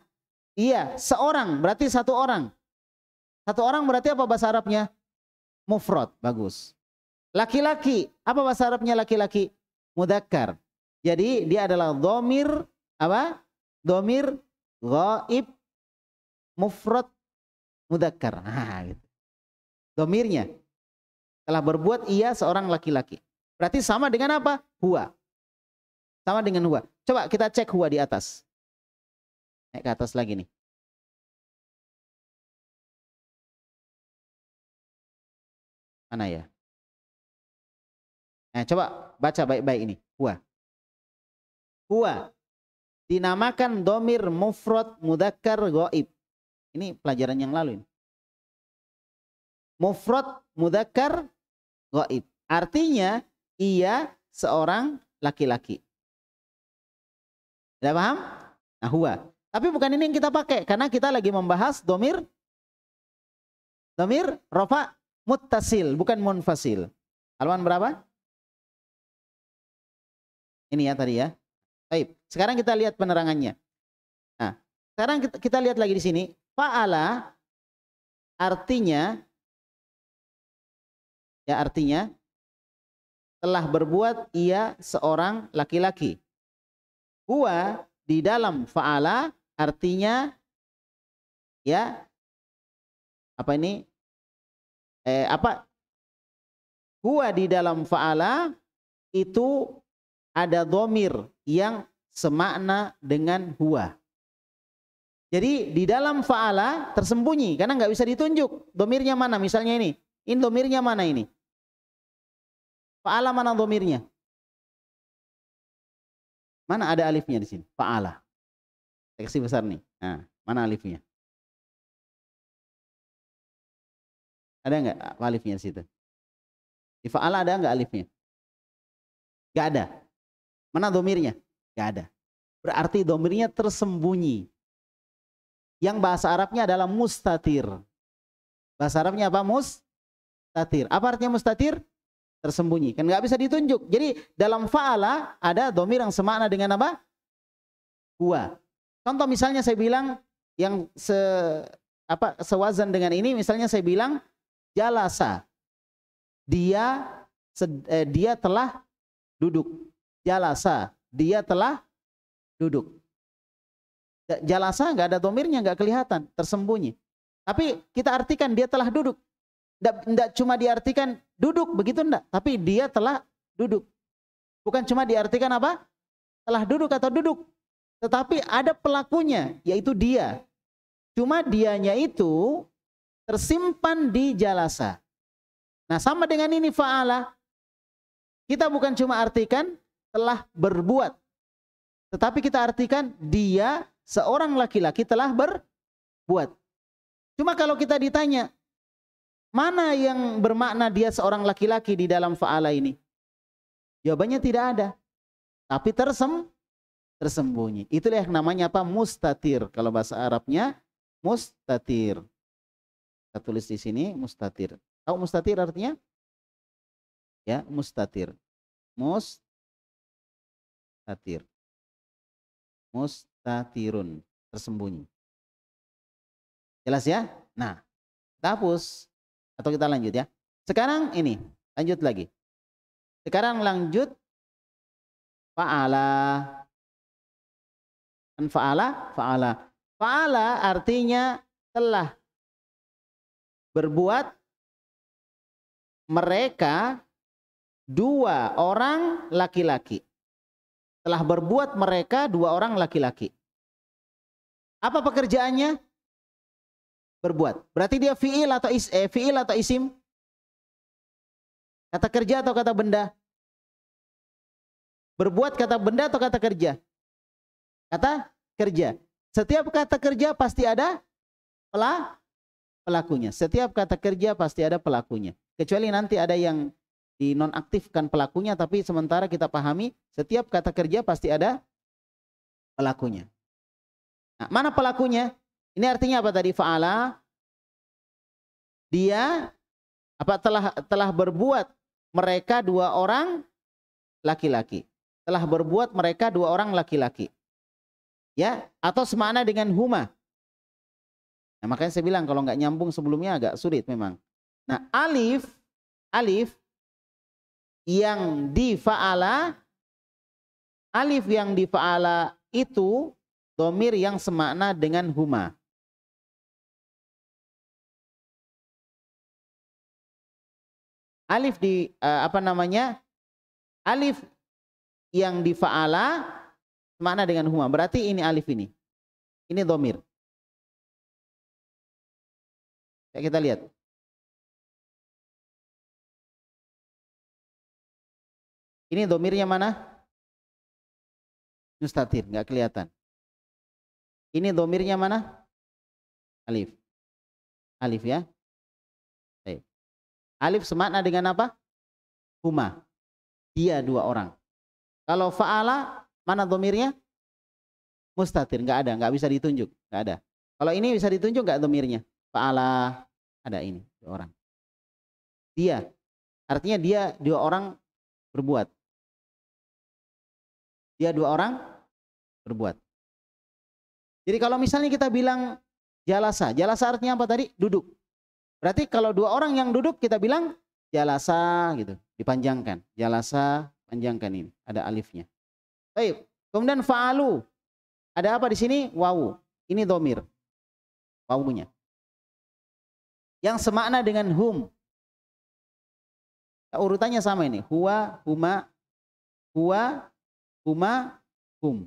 iya, seorang berarti satu orang. Satu orang berarti apa bahasa Arabnya? Mufrad, bagus. Laki-laki, apa bahasa Arabnya laki-laki? Mudzakkar. Jadi dia adalah dhamir apa? Dhamir ghaib mufrad mudzakkar. Nah, gitu. Dhamirnya telah berbuat ia seorang laki-laki. Berarti sama dengan apa? Huwa. Sama dengan huwa. Coba kita cek huwa di atas. Naik ke atas lagi nih. Mana ya? Nah, coba baca baik-baik ini. Huwa. Huwa dinamakan domir mufrad mudzakkar ghaib. Ini pelajaran yang lalu ini. Mufrad mudzakkar ghaib. Artinya ia seorang laki-laki. Sudah paham? Nah, huwa. Tapi bukan ini yang kita pakai karena kita lagi membahas domir rafa muttasil, bukan munfasil. Halaman berapa? Ini ya tadi ya. Baik, sekarang kita lihat penerangannya. Nah, sekarang kita lihat lagi di sini. Fa'ala artinya telah berbuat ia seorang laki-laki. Huwa di dalam fa'ala artinya ya apa ini? Huwa di dalam fa'ala itu ada dhamir yang semakna dengan huwa. Jadi di dalam fa'ala tersembunyi karena nggak bisa ditunjuk. Dhamirnya mana? Misalnya ini. Ini dhamirnya mana ini? Fa'ala mana dhamirnya? Mana ada alifnya di sini? Fa'ala. Saya kasih besar nih. Nah, mana alifnya? Ada nggak alifnya di situ? Di fa'ala ada nggak alifnya? Nggak ada. Mana dhamirnya? Nggak ada. Berarti dhamirnya tersembunyi. Yang bahasa Arabnya adalah mustatir. Bahasa Arabnya apa? Mustatir. Apa artinya mustatir? tersembunyi. Kan nggak bisa ditunjuk. Jadi dalam fa'ala ada domir yang semakna dengan apa? Huwa. Contoh misalnya saya bilang yang sewazan dengan ini, misalnya saya bilang jalasa. Dia telah duduk. Jalasa. Dia telah duduk. Jalasa nggak ada domirnya, nggak kelihatan, tersembunyi. Tapi kita artikan dia telah duduk. Nggak cuma diartikan duduk, begitu enggak. Tapi dia telah duduk. Bukan cuma diartikan apa? Telah duduk atau duduk. Tetapi ada pelakunya, yaitu dia. Cuma dianya itu tersimpan di jalasa. Nah sama dengan ini fa'ala. Kita bukan cuma artikan telah berbuat. Tetapi kita artikan dia seorang laki-laki telah berbuat. Cuma kalau kita ditanya, mana yang bermakna dia seorang laki-laki di dalam fa'ala ini? Jawabannya tidak ada. Tapi tersembunyi. Itulah yang namanya apa? Mustatir. Kalau bahasa Arabnya mustatir. Kita tulis di sini mustatir. Tahu mustatir artinya? Ya, mustatir. Mustatir. Mustatirun. Tersembunyi. Jelas ya? Nah, kita hapus. Atau kita lanjut ya. Sekarang ini, lanjut lagi. Sekarang lanjut fa'ala. Dan fa'ala. Fa'ala artinya telah berbuat mereka dua orang laki-laki. Telah berbuat mereka dua orang laki-laki. Apa pekerjaannya? Berbuat. Berarti dia fi'il atau isim? Kata kerja atau kata benda? Berbuat kata benda atau kata kerja? Kata kerja. Setiap kata kerja pasti ada pelakunya. Setiap kata kerja pasti ada pelakunya. Kecuali nanti ada yang dinonaktifkan pelakunya, tapi sementara kita pahami setiap kata kerja pasti ada pelakunya. Nah, mana pelakunya? Ini artinya apa tadi fa'ala? Dia telah berbuat mereka dua orang laki-laki. Telah berbuat mereka dua orang laki-laki. Ya, atau semakna dengan huma. Nah, makanya saya bilang kalau nggak nyambung sebelumnya agak sulit memang. Nah, alif yang di fa'ala, itu domir yang semakna dengan huma. Alif alif yang di fa'ala semakna dengan huma. Berarti ini alif ini. Ini domir. Kita lihat. Ini domirnya mana? Mustatir, nggak kelihatan. Ini domirnya mana? Alif. Alif ya. Alif semakna dengan apa? Huma. Dia dua orang. Kalau fa'ala, mana domirnya? Mustatir, nggak ada, nggak bisa ditunjuk, nggak ada. Kalau ini bisa ditunjuk nggak domirnya? Fa'ala, ada ini, dua orang. Dia, artinya dia dua orang berbuat. Dia dua orang berbuat. Jadi kalau misalnya kita bilang jalasa artinya apa tadi? Duduk. Berarti kalau dua orang yang duduk kita bilang jalasa gitu, dipanjangkan. Jalasa, panjangkan ini, ada alifnya. Baik. Kemudian fa'alu. Ada apa di sini? Wawu. Ini domir. Wawunya. Yang semakna dengan hum. Urutannya sama ini. Huwa, huma, hum.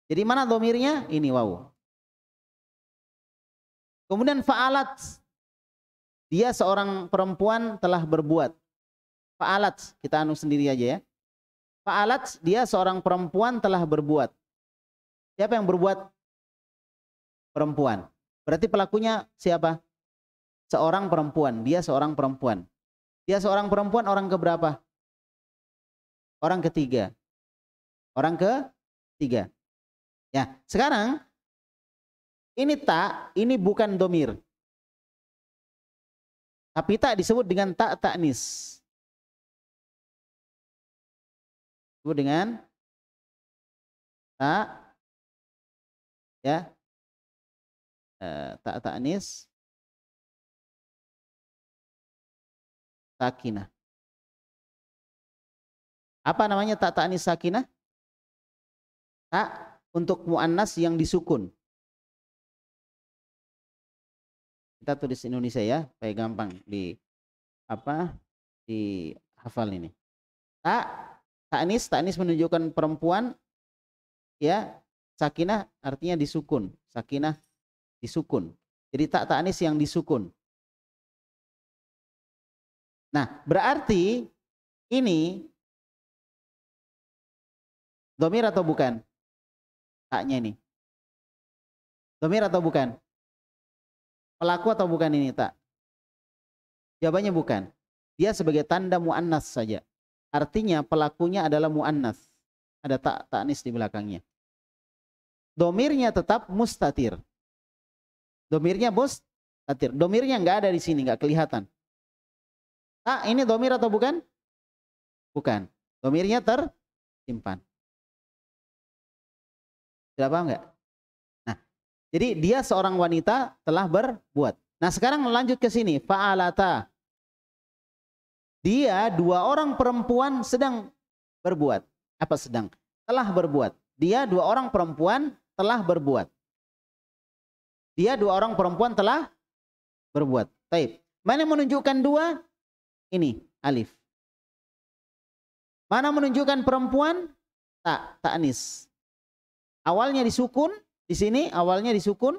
Jadi mana domirnya? Ini wawu. Kemudian fa'alat. Dia seorang perempuan telah berbuat. Fa'alat, kita anu sendiri aja ya. Fa'alat, dia seorang perempuan telah berbuat. Siapa yang berbuat? Perempuan. Berarti pelakunya siapa? Seorang perempuan. Dia seorang perempuan. Dia seorang perempuan, orang keberapa? Orang ketiga. Orang ketiga. Ya, sekarang ini ini bukan domir. Tapi tak disebut dengan tak ta'nis. Disebut dengan ta, ya, ta ta'nis sakinah. Apa namanya ta ta'nis sakinah? Ta untuk muannas yang disukun. Kita tulis Indonesia ya, supaya gampang di apa? Di hafal ini. Ta ta'nis menunjukkan perempuan, ya. Sakinah artinya disukun. Sakinah disukun. Jadi ta ta'nis yang disukun. Nah, berarti ini dhamir atau bukan? Taknya ini. Dhamir atau bukan? Pelaku atau bukan ini tak? Jawabannya bukan. Dia sebagai tanda muannas saja. Artinya pelakunya adalah muannas. Ada ta ta'nis di belakangnya. Dhamirnya tetap mustatir. Dhamirnya mustatir. Dhamirnya enggak ada di sini, enggak kelihatan. Tak, ini dhamir atau bukan? Bukan. Dhamirnya tersimpan. Sudah paham enggak? Nah, jadi dia seorang wanita telah berbuat. Nah, sekarang lanjut ke sini. Fa'alata. Dia dua orang perempuan sedang berbuat. Apa sedang? Telah berbuat. Dia dua orang perempuan telah berbuat. Dia dua orang perempuan telah berbuat. Baik. Mana menunjukkan dua? Ini alif. Mana menunjukkan perempuan? Ta, ta'nis. Awalnya disukun, di sini awalnya disukun.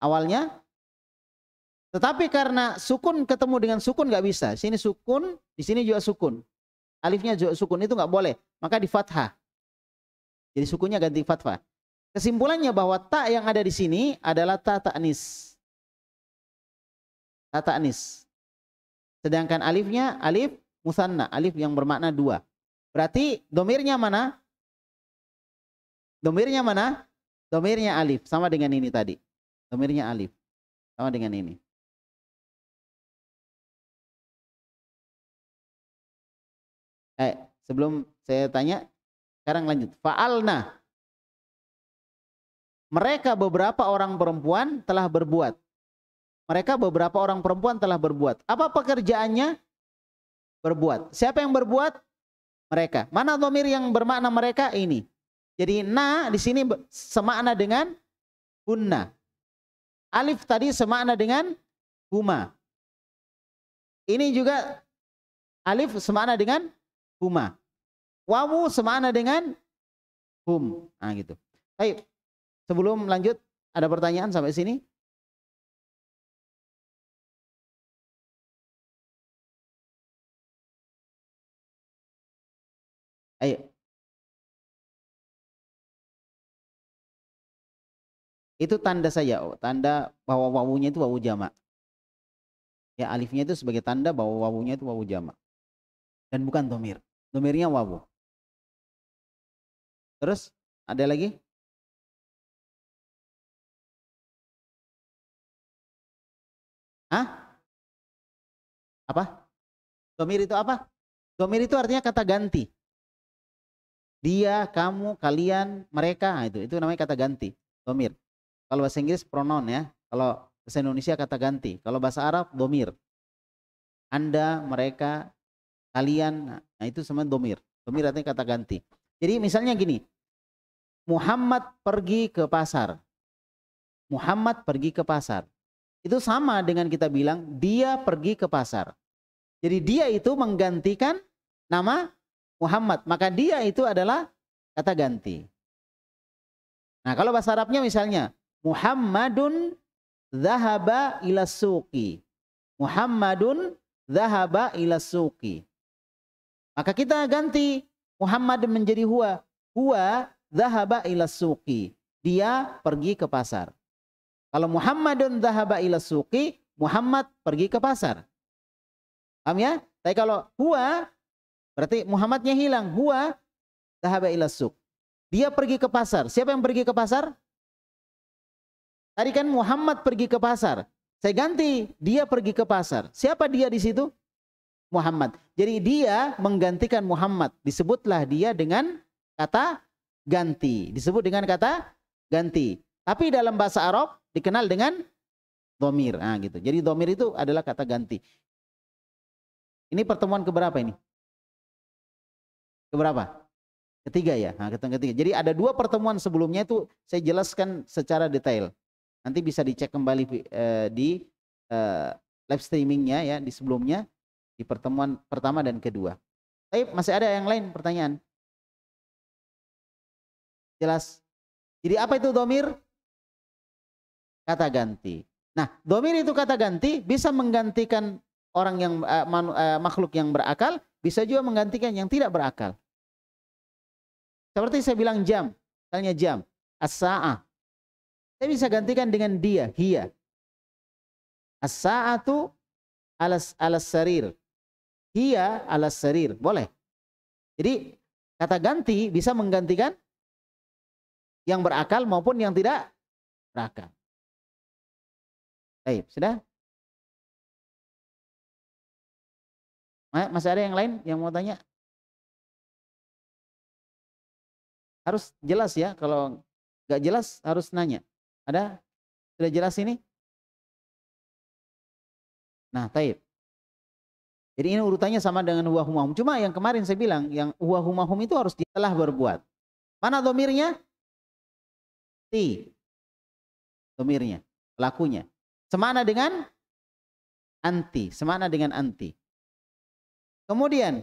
Awalnya. Tetapi karena sukun ketemu dengan sukun nggak bisa. Di sini sukun, di sini juga sukun. Alifnya juga sukun, itu nggak boleh. Maka di fathah. Jadi sukunnya ganti fathah. Kesimpulannya bahwa ta yang ada di sini adalah ta ta'nis. Ta ta'nis. Sedangkan alifnya alif musanna, alif yang bermakna dua. Berarti domirnya mana? Domirnya mana? Domirnya alif, sama dengan ini tadi. Domirnya alif, sama dengan ini. Sebelum saya tanya, sekarang lanjut. Fa'alna. Mereka beberapa orang perempuan telah berbuat. Mereka beberapa orang perempuan telah berbuat. Apa pekerjaannya? Berbuat. Siapa yang berbuat? Mereka. Mana dhamir yang bermakna mereka? Ini. Jadi na di sini semakna dengan hunna. Alif tadi semakna dengan huma. Ini juga alif semakna dengan huma. Wawu semakna dengan hum. Nah gitu. Baik. Sebelum lanjut, ada pertanyaan sampai sini? Ayo. Itu tanda saja, tanda bahwa wawunya itu wawu jamak. Ya, alifnya itu sebagai tanda bahwa wawunya itu wawu jamak. Dan bukan dhamir. Dhamirnya wawu. Terus ada lagi? Hah? Apa? Dhamir itu apa? Dhamir itu artinya kata ganti. Dia, kamu, kalian, mereka, nah itu namanya kata ganti. Dhamir. Kalau bahasa Inggris pronoun ya. Kalau bahasa Indonesia kata ganti. Kalau bahasa Arab dhamir. Anda, mereka, kalian, nah itu semua dhamir. Dhamir artinya kata ganti. Jadi misalnya gini. Muhammad pergi ke pasar. Muhammad pergi ke pasar. Itu sama dengan kita bilang dia pergi ke pasar. Jadi dia itu menggantikan nama Muhammad. Maka dia itu adalah kata ganti. Nah kalau bahasa Arabnya misalnya Muhammadun dhahaba ila suqi. Muhammadun dhahaba ila suqi. Maka kita ganti Muhammad menjadi huwa. Huwa dhahaba ila suqi. Dia pergi ke pasar. Kalau Muhammadun dhahaba ila suqi, Muhammad pergi ke pasar. Paham ya? Tapi kalau huwa, berarti Muhammadnya hilang. Huwa dhahaba ila suq. Dia pergi ke pasar. Siapa yang pergi ke pasar? Tadi kan Muhammad pergi ke pasar. Saya ganti, dia pergi ke pasar. Siapa dia di situ? Muhammad. Jadi dia menggantikan Muhammad. Disebutlah dia dengan kata ganti. Disebut dengan kata ganti. Tapi dalam bahasa Arab dikenal dengan dhamir. Nah, gitu. Jadi dhamir itu adalah kata ganti. Ini pertemuan keberapa ini? Keberapa? Ketiga ya. Nah, ketiga. Jadi ada 2 pertemuan sebelumnya itu saya jelaskan secara detail. Nanti bisa dicek kembali di live streamingnya ya di sebelumnya, di pertemuan pertama dan kedua. Tapi masih ada yang lain pertanyaan? Jelas? Jadi apa itu dhamir? Kata ganti. Nah, dhamir itu kata ganti bisa menggantikan orang yang makhluk yang berakal, bisa juga menggantikan yang tidak berakal. Seperti saya bilang jam, misalnya jam, as-sa'ah. Saya bisa gantikan dengan dia, hiya. As-sa'atu alas sarir. Hiya alas sarir. Boleh. Jadi kata ganti bisa menggantikan yang berakal maupun yang tidak berakal. Baik, sudah? Masih ada yang lain yang mau tanya? Harus jelas ya, kalau nggak jelas harus nanya. Ada? Sudah jelas ini? Nah, taib. Jadi ini urutannya sama dengan huwa humahum. Cuma yang kemarin saya bilang, yang huwa humahum itu harus telah berbuat. Mana domirnya? Ti. Domirnya, pelakunya. Semana dengan anti. Semana dengan anti. Kemudian,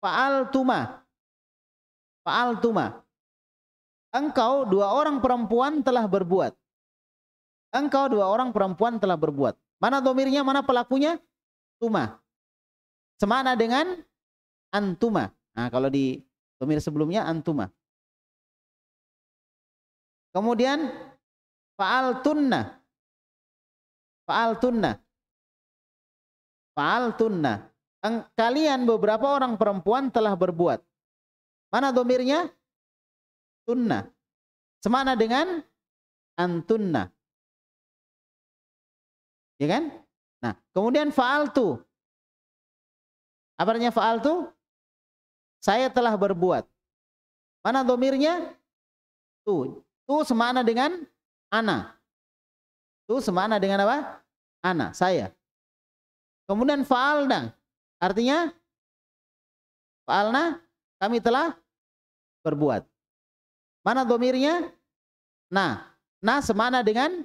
fa'al tuma. Fa'al tuma. Engkau 2 orang perempuan telah berbuat. Engkau 2 orang perempuan telah berbuat. Mana domirnya, mana pelakunya? Tuma. Semana dengan antuma. Nah, kalau di domir sebelumnya antuma. Kemudian fa'al tunna. Fa'al tunna. Fa'al tunna. Kalian beberapa orang perempuan telah berbuat. Mana domirnya? Tunna. Semana dengan antunna. Ya kan? Nah, kemudian fa'altu. Apa artinya fa'altu? Saya telah berbuat. Mana domirnya? Tu. Tu semana dengan ana. Tu semana dengan apa? Ana, saya. Kemudian fa'alna. Artinya fa'alna, kami telah berbuat. Mana domirnya? Nah. Nah semana dengan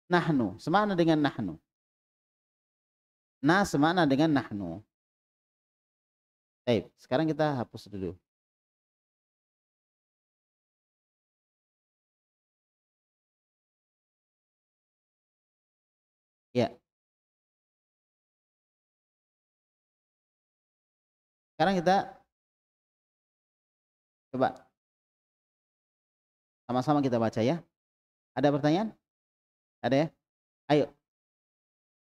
nahnu. Semana dengan nahnu. Nah semana dengan nahnu. Baik, sekarang kita hapus dulu. Ya. Sekarang kita coba sama-sama kita baca ya. Ada pertanyaan? Ada ya? Ayo.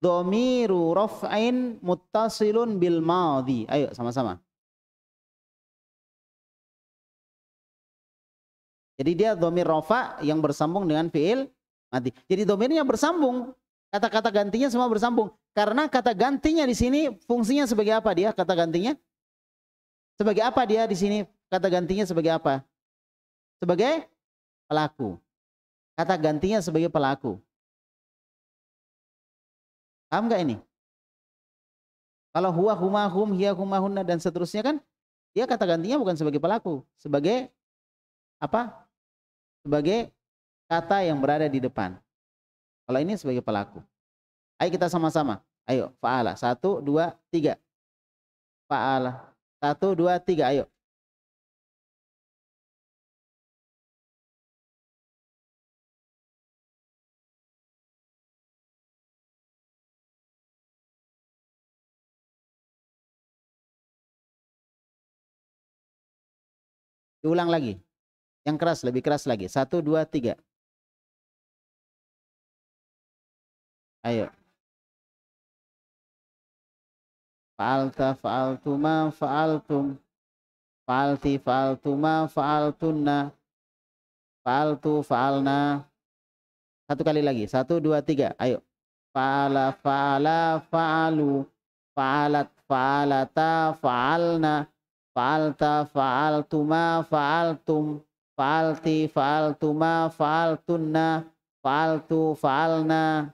Dhamiru raf'in muttasilun bil madhi. Ayo sama-sama. Jadi dia dhamir rafa yang bersambung dengan fi'il madhi. Jadi dhamirnya bersambung. Kata-kata gantinya semua bersambung. Karena kata gantinya di sini fungsinya sebagai apa dia? Kata gantinya? Sebagai apa dia di sini? Kata gantinya sebagai apa? Sebagai pelaku. Kata gantinya sebagai pelaku. Paham nggak ini? Kalau huwa huma hum hiya huma hunna dan seterusnya kan dia kata gantinya bukan sebagai pelaku, sebagai apa? Sebagai kata yang berada di depan. Kalau ini sebagai pelaku. Ayo kita sama-sama. Ayo, fa'ala. 1 2 3. Fa'ala. 1 2 3. Ayo. Diulang lagi. Yang keras, lebih keras lagi. 1 2 3. Ayo. Fa'alta fa'altuma fa'altum. Fa'alti fa'altuma fa'altunna. Fa'altu fa'alna. 1 kali lagi. 1 2 3. Ayo. fa'ala, fa'ala, fa'alu, fa'alat, fa'alata, fa'alna, fa'alta, fa'altuma, fa'altum, fa'alti, fa'altuma, fa'altunna, fa'altu, fa'alna.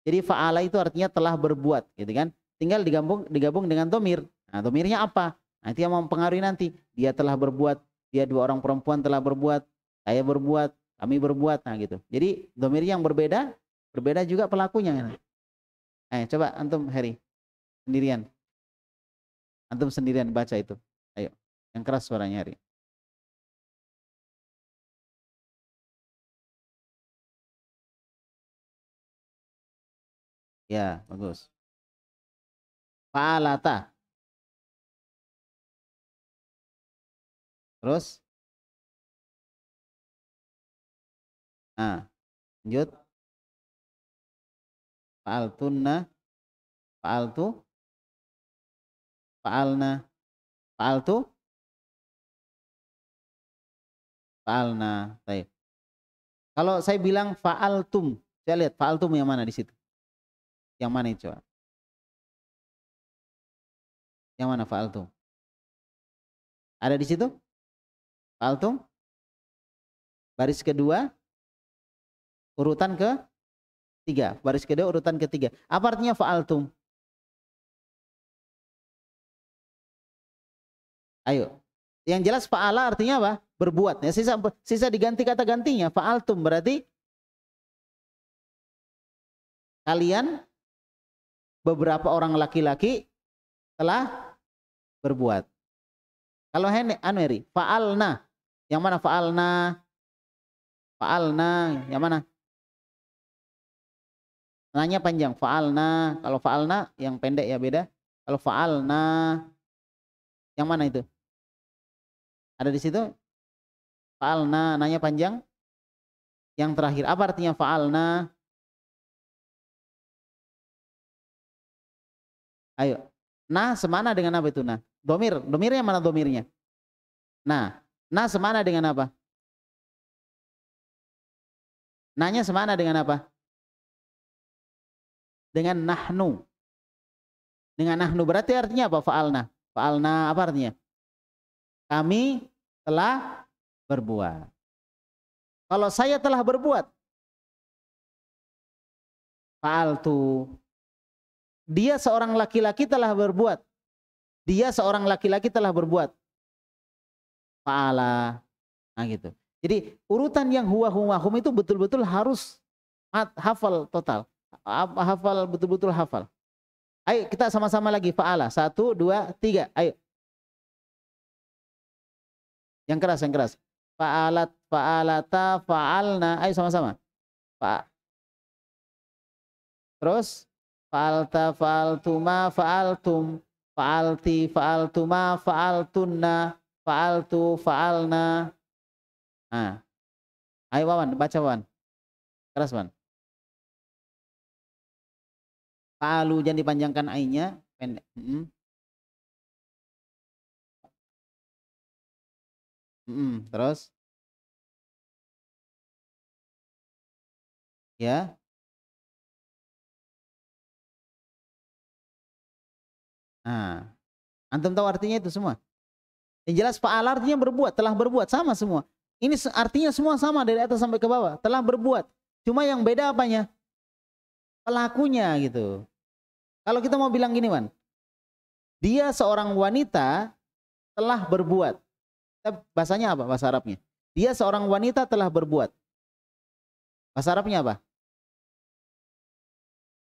Jadi fa'ala itu artinya telah berbuat, gitu kan? Tinggal digabung dengan domir. Nah, domirnya apa? Nah, itu yang mempengaruhi nanti. Dia telah berbuat, dia dua orang perempuan telah berbuat, saya berbuat, kami berbuat, nah gitu. Jadi domir yang berbeda, berbeda juga pelakunya. Coba antum Heri sendirian, antum sendirian baca itu. Ayo, yang keras suaranya Heri. Ya, bagus. Fa'alata. Terus, nah, lanjut. Fa'altunna, fa'altu, fa'alna, fa'altu, fa'alna. Baik. Kalau saya bilang fa'altum, saya lihat fa'altum yang mana di situ? Yang mana itu? Yang mana fa'altum? Ada di situ? Fa'altum? Baris kedua, urutan ke tiga. Baris kedua, urutan ketiga. Apa artinya fa'altum? Ayo. Yang jelas fa'ala artinya apa? Berbuat. Ya, sisa diganti kata gantinya. Fa'altum berarti kalian beberapa orang laki-laki telah berbuat. Kalau Anweri, fa'alna. Yang mana fa'alna? Fa'alna, yang mana? Nanya panjang, fa'alna. Kalau fa'alna yang pendek ya beda. Kalau fa'alna, yang mana itu? Ada di situ? Fa'alna, nanya panjang. Yang terakhir, apa artinya fa'alna? Ayo. Nah, semana dengan apa itu nah? Domirnya mana domirnya? Nah semana dengan apa? Nanya semana dengan apa? Dengan nahnu. Dengan nahnu berarti artinya apa? Fa'alna. Fa'alna apa artinya? Kami telah berbuat. Kalau saya telah berbuat, fa'altu. Dia seorang laki-laki telah berbuat. Dia seorang laki-laki telah berbuat. Fa'ala. Nah gitu. Jadi urutan yang huwa hum itu betul-betul harus hafal total. Hafal betul-betul hafal. Ayo kita sama-sama lagi fa'ala. 1, 2, 3. Ayo. Yang keras, yang keras. Fa'alat, fa'alata, fa'alna. Ayo sama-sama. Terus fa'alta, fa'altuma, fa'altum, fa'alti, fa'altuma, fa'altunna, fa'altu, fa'alna. Nah, ayo Wawan, baca Wawan. Keras Wawan. Fa'alu jangan dipanjangkan ainnya, pendek. Terus ya. Nah, antum tahu artinya itu semua. Yang jelas fa'ala artinya berbuat, telah berbuat, sama semua. Ini artinya semua sama dari atas sampai ke bawah, telah berbuat. Cuma yang beda apanya? Pelakunya gitu. Kalau kita mau bilang gini, Wan. Dia seorang wanita telah berbuat. Bahasanya apa? Bahasa Arabnya. Dia seorang wanita telah berbuat. Bahasa Arabnya apa?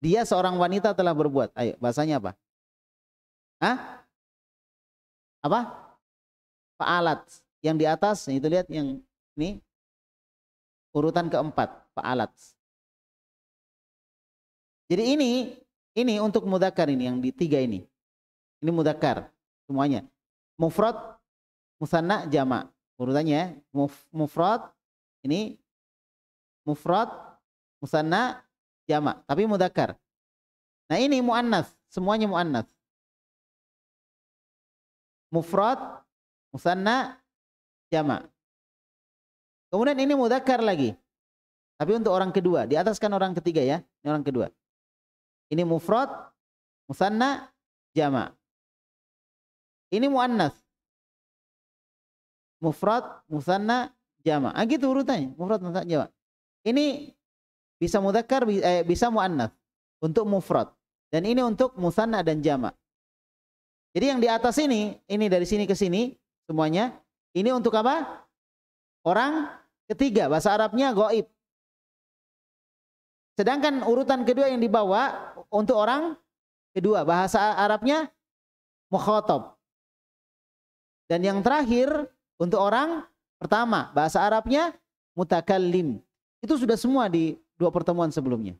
Dia seorang wanita telah berbuat. Ayo, bahasanya apa? Hah? Apa? Fa'alat. Yang di atas, itu lihat yang ini urutan keempat, fa'alat. Jadi ini untuk mudzakkar ini yang di 3 ini. Ini mudzakkar semuanya. Mufrad, musanna, jama'. Urutannya mufrad ini mufrad, musanna, jama', tapi mudzakkar. Nah, ini muannats, semuanya muannats. Mufrad, musanna, jama'. Kemudian ini mudzakkar lagi. Tapi untuk orang kedua, di atas kan orang ketiga ya, ini orang kedua. Ini mufrad, musanna, jama'. Ini muannats. Mufrad, musanna, jama'. Gitu urutannya, mufrad, musanna, jama'. Ini bisa mudzakkar, bisa muannats untuk mufrad. Dan ini untuk musanna dan jama'. Jadi yang di atas ini dari sini ke sini semuanya, ini untuk apa? Orang ketiga, bahasa Arabnya ghaib. Sedangkan urutan kedua yang dibawa untuk orang kedua, bahasa Arabnya mukhatab. Dan yang terakhir untuk orang pertama, bahasa Arabnya mutakallim. Itu sudah semua di 2 pertemuan sebelumnya.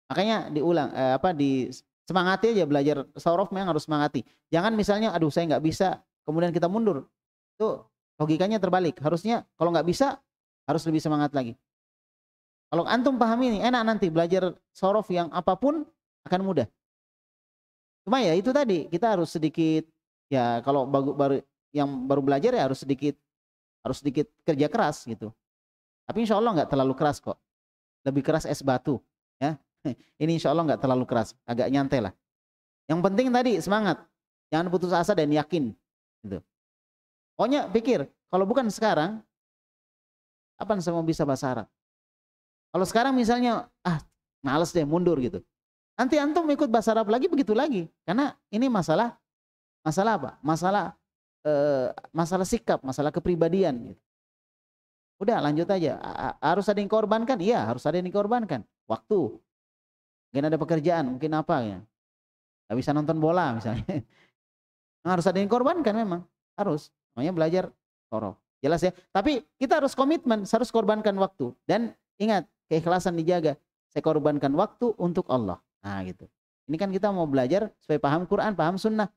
Makanya diulang, semangati aja belajar sorof, memang harus semangati. Jangan misalnya, aduh saya nggak bisa, kemudian kita mundur. Itu logikanya terbalik. Harusnya kalau nggak bisa, harus lebih semangat lagi. Kalau antum paham ini, enak nanti belajar sorof yang apapun akan mudah. Cuma ya itu tadi, kita harus sedikit, ya kalau baru belajar ya harus sedikit kerja keras gitu. Tapi insya Allah nggak terlalu keras kok. Lebih keras es batu. Ya. Ini insya Allah nggak terlalu keras, agak nyantai lah. Yang penting tadi semangat, jangan putus asa dan yakin. Gitu. Pokoknya pikir, kalau bukan sekarang, kapan saya mau bisa bahasa Arab? Kalau sekarang misalnya, males deh mundur gitu. Nanti antum ikut bahasa Arab lagi begitu lagi, karena ini masalah apa? Masalah sikap, masalah kepribadian. Gitu. Udah lanjut aja. Harus ada yang korbankan? Iya, harus ada yang dikorbankan. Waktu. Mungkin ada pekerjaan, mungkin apa ya. Gak bisa nonton bola misalnya. Harus ada yang dikorbankan memang. Harus. Namanya belajar sorof. Jelas ya. Tapi kita harus komitmen, harus korbankan waktu. Dan ingat, keikhlasan dijaga. Saya korbankan waktu untuk Allah. Nah gitu. Ini kan kita mau belajar supaya paham Quran, paham sunnah.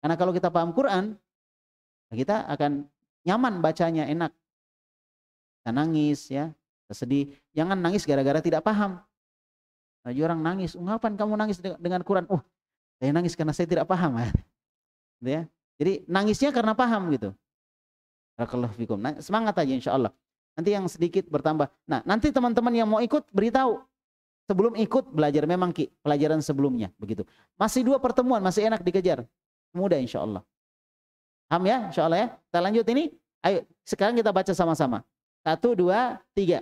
Karena kalau kita paham Quran, kita akan nyaman bacanya, enak. Kita nangis ya, kita sedih. Jangan nangis gara-gara tidak paham. Ada orang nangis, ngapain kamu nangis dengan Quran? Saya nangis karena saya tidak paham. Ya. Jadi nangisnya karena paham gitu. Barakallahu fikum. Nah, semangat aja insya Allah. Nanti yang sedikit bertambah. Nah, nanti teman-teman yang mau ikut beritahu. Sebelum ikut belajar memang pelajaran sebelumnya. Begitu. Masih 2 pertemuan, masih enak dikejar. Mudah insya Allah. Paham ya? Insya Allah ya. Kita lanjut ini. Ayo, sekarang kita baca sama-sama. 1, 2, 3.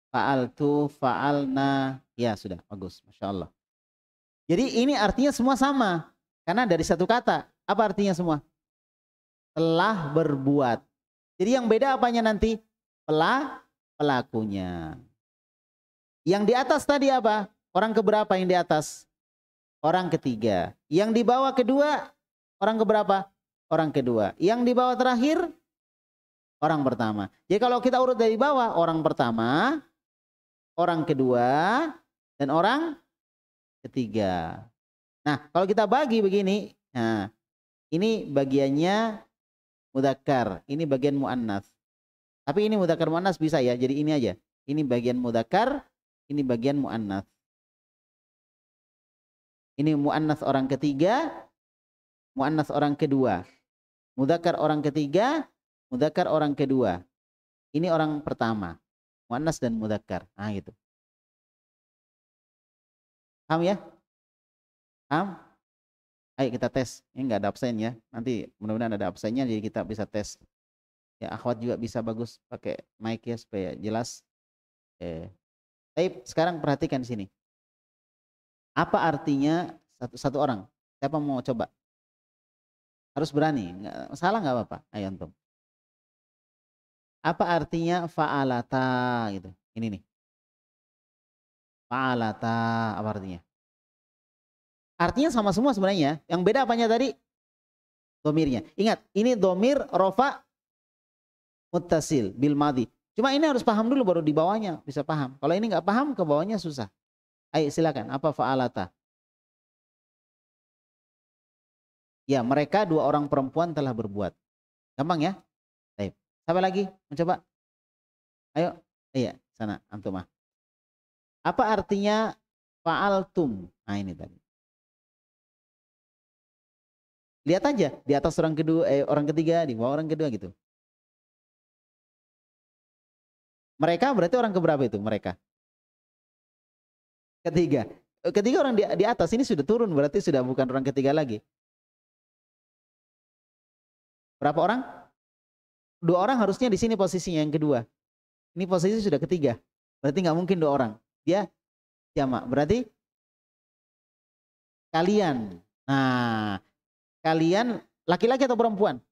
Fa'altu, fa'alna. Ya sudah, bagus. Masya Allah. Jadi ini artinya semua sama. Karena dari satu kata. Apa artinya semua? Telah berbuat. Jadi yang beda apanya nanti? Pelakunya. Yang di atas tadi apa? Orang keberapa yang di atas? Orang ketiga. Yang di bawah kedua? Orang keberapa? Orang kedua. Yang di bawah terakhir? Orang pertama. Jadi kalau kita urut dari bawah, orang pertama, orang kedua, dan orang ketiga. Nah, kalau kita bagi begini, nah, ini bagiannya mudzakkar, ini bagian muannats. Tapi ini mudzakkar muannats bisa ya, jadi ini aja. Ini bagian mudzakkar, ini bagian muannats. Ini muannats orang ketiga, muannats orang kedua. Mudzakkar orang ketiga, mudzakkar orang kedua. Ini orang pertama. Muannats dan mudzakkar. Nah gitu. Paham ya? Paham? Ayo kita tes. Ini nggak ada absen ya. Nanti mudah-mudahan ada absennya jadi kita bisa tes. Ya akhwat juga bisa bagus pakai mic ya supaya jelas. Tapi sekarang perhatikan di sini. Apa artinya satu orang? Siapa mau coba? Harus berani. Salah nggak apa-apa. Ayo antum. Apa artinya fa'alata gitu? Ini nih. Fa'alata apa artinya? Artinya sama semua sebenarnya. Yang beda apanya tadi? Domirnya. Ingat, ini domir rofa muttasil bil madhi. Cuma ini harus paham dulu baru di bawahnya bisa paham. Kalau ini nggak paham ke bawahnya susah. Ayo silakan. Apa fa'alata? Ya, mereka 2 orang perempuan telah berbuat. Gampang ya? Baik. Siapa lagi? Mencoba? Ayo. Iya, sana antum. Apa artinya fa'altum? Nah ini tadi. Lihat aja di atas orang kedua, orang ketiga, di bawah orang kedua gitu. Mereka berarti orang keberapa itu mereka? Ketiga. Ketiga orang di atas ini sudah turun, berarti sudah bukan orang ketiga lagi. Berapa orang? Dua orang harusnya di sini posisinya yang kedua. Ini posisi sudah ketiga. Berarti nggak mungkin dua orang. Dia jamak. Berarti kalian. Nah, kalian laki-laki atau perempuan?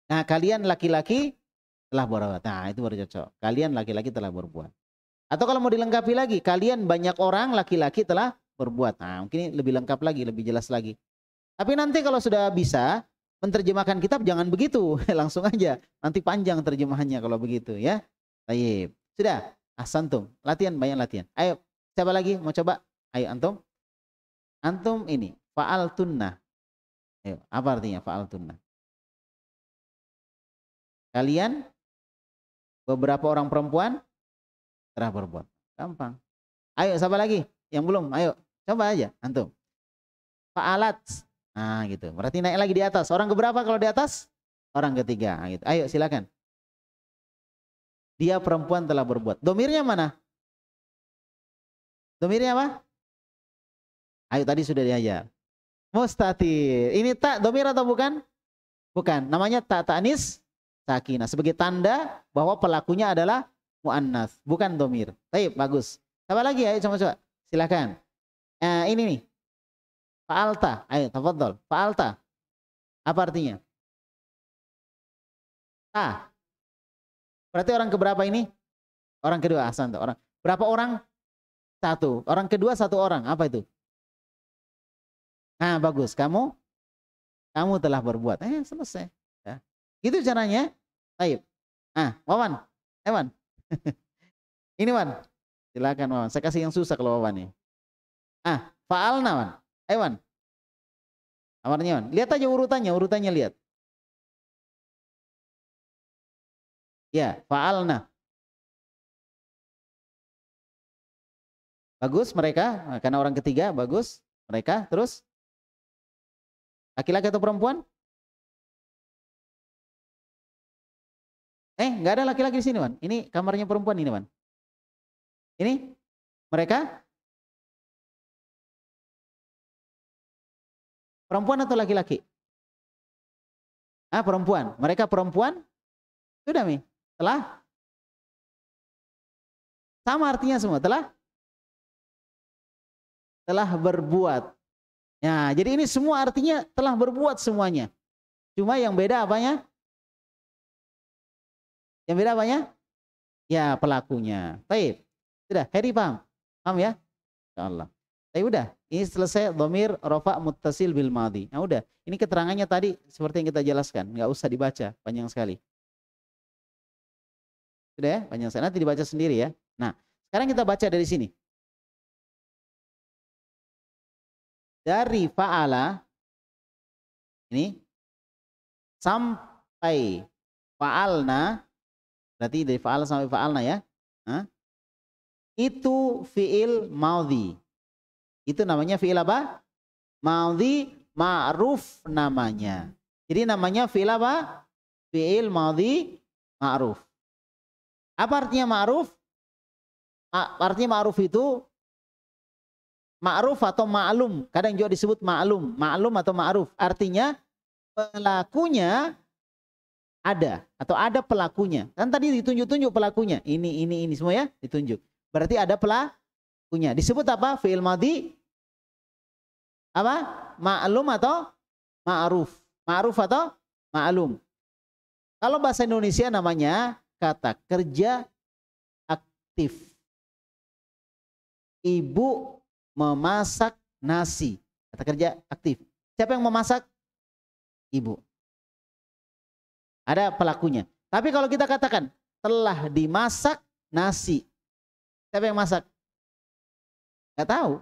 Nah, kalian laki-laki telah berbuat. Nah, itu baru cocok. Kalian laki-laki telah berbuat. Atau kalau mau dilengkapi lagi, kalian banyak orang laki-laki telah berbuat. Nah, mungkin lebih lengkap lagi, lebih jelas lagi. Tapi nanti kalau sudah bisa menerjemahkan kitab jangan begitu, langsung aja. Nanti panjang terjemahannya kalau begitu ya. Baik. Sudah, ahsantum. Latihan, banyak latihan. Ayo, siapa lagi mau coba? Ayo antum. Antum ini, fa'al tunnah. Ayo, apa artinya fa'al tunnah? Kalian beberapa orang perempuan telah berbuat. Gampang. Ayo, siapa lagi? Yang belum? Ayo, coba aja antum. Fa'alat. Nah, gitu. Berarti naik lagi di atas. Orang keberapa kalau di atas? Orang ketiga. Nah, gitu. Ayo, silakan. Dia perempuan telah berbuat. Domirnya mana? Domirnya apa? Ayo, tadi sudah diajar. Mustatir. Ini tak domir atau bukan? Bukan. Namanya tak ta'nis sakinah. Sebagai tanda bahwa pelakunya adalah mu'annas. Bukan domir. Baik, bagus. Siapa lagi? Ayo coba-coba. Silakan. Ini nih. Fa'alta. Ayo, tafadhol. Fa'alta. Apa artinya? Ta. Berarti orang keberapa ini? Orang kedua. Ahsan. Orang. Berapa orang? Satu. Orang kedua satu orang. Apa itu? Nah, bagus. Kamu telah berbuat. Selesai. Ya. Gitu caranya. Baik. Wawan. Wan. Ini Wan. Silakan Wawan. Saya kasih yang susah kalau Wawan nih. Fa'alna Wan. Wan. Amarnya Wan. Lihat aja urutannya lihat. Ya, fa'alna. Bagus mereka, karena orang ketiga bagus. Mereka terus laki-laki atau perempuan? Nggak ada laki-laki di sini, Wan. Ini kamarnya perempuan ini, Wan. Ini mereka perempuan atau laki-laki? Perempuan. Mereka perempuan? Sudah, Mi. Telah? Sama artinya semua. Telah berbuat. Ya, jadi ini semua artinya telah berbuat semuanya. Cuma yang beda apanya? Yang beda apanya? Ya, pelakunya. Baik. Sudah, Heri paham? Paham ya? Insyaallah. Tapi udah, ini selesai dhamir rafa muttasil bil madhi. Nah, udah. Ini keterangannya tadi seperti yang kita jelaskan, nggak usah dibaca, panjang sekali. Sudah ya? Panjang sekali. Nanti dibaca sendiri ya. Nah, sekarang kita baca dari sini. Dari fa'ala ini sampai fa'alna, berarti dari fa'ala sampai fa'alna ya. Itu fi'il madhi. Itu namanya fi'il apa? Madhi ma'ruf namanya. Jadi namanya fi'il apa? Fi'il madhi ma'ruf. Apa artinya ma'ruf? Artinya ma'ruf itu ma'ruf atau ma'lum. Kadang juga disebut ma'lum. Ma'lum atau ma'ruf. Artinya pelakunya ada. Atau ada pelakunya. Kan tadi ditunjuk-tunjuk pelakunya. Ini semua ya ditunjuk. Berarti ada pelakunya. Disebut apa? Fi'il madhi apa? Ma'lum atau ma'ruf. Ma'ruf atau ma'lum. Kalau bahasa Indonesia namanya kata kerja aktif. Ibu memasak nasi. Kata kerja aktif. Siapa yang memasak? Ibu. Ada pelakunya. Tapi kalau kita katakan telah dimasak nasi. Siapa yang masak? Nggak tahu.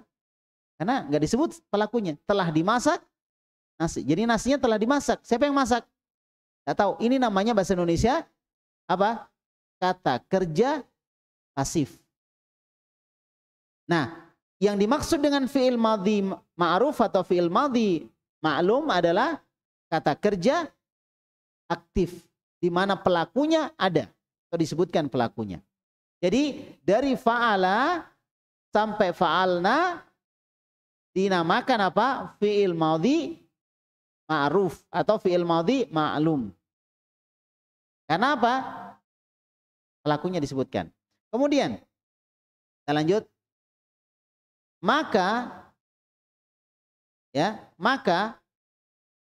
Karena nggak disebut pelakunya. Telah dimasak nasi. Jadi nasinya telah dimasak. Siapa yang masak? Nggak tahu. Ini namanya bahasa Indonesia apa? Kata kerja pasif. Nah, yang dimaksud dengan fi'il madhi ma'ruf atau fi'il madhi Ma'lum adalah kata kerja aktif di mana pelakunya ada atau disebutkan pelakunya. Jadi dari fa'ala sampai fa'alna dinamakan apa? Fi'il madhi ma'ruf atau fi'il madhi ma'lum. Karena apa? Pelakunya disebutkan. Kemudian kita lanjut. Maka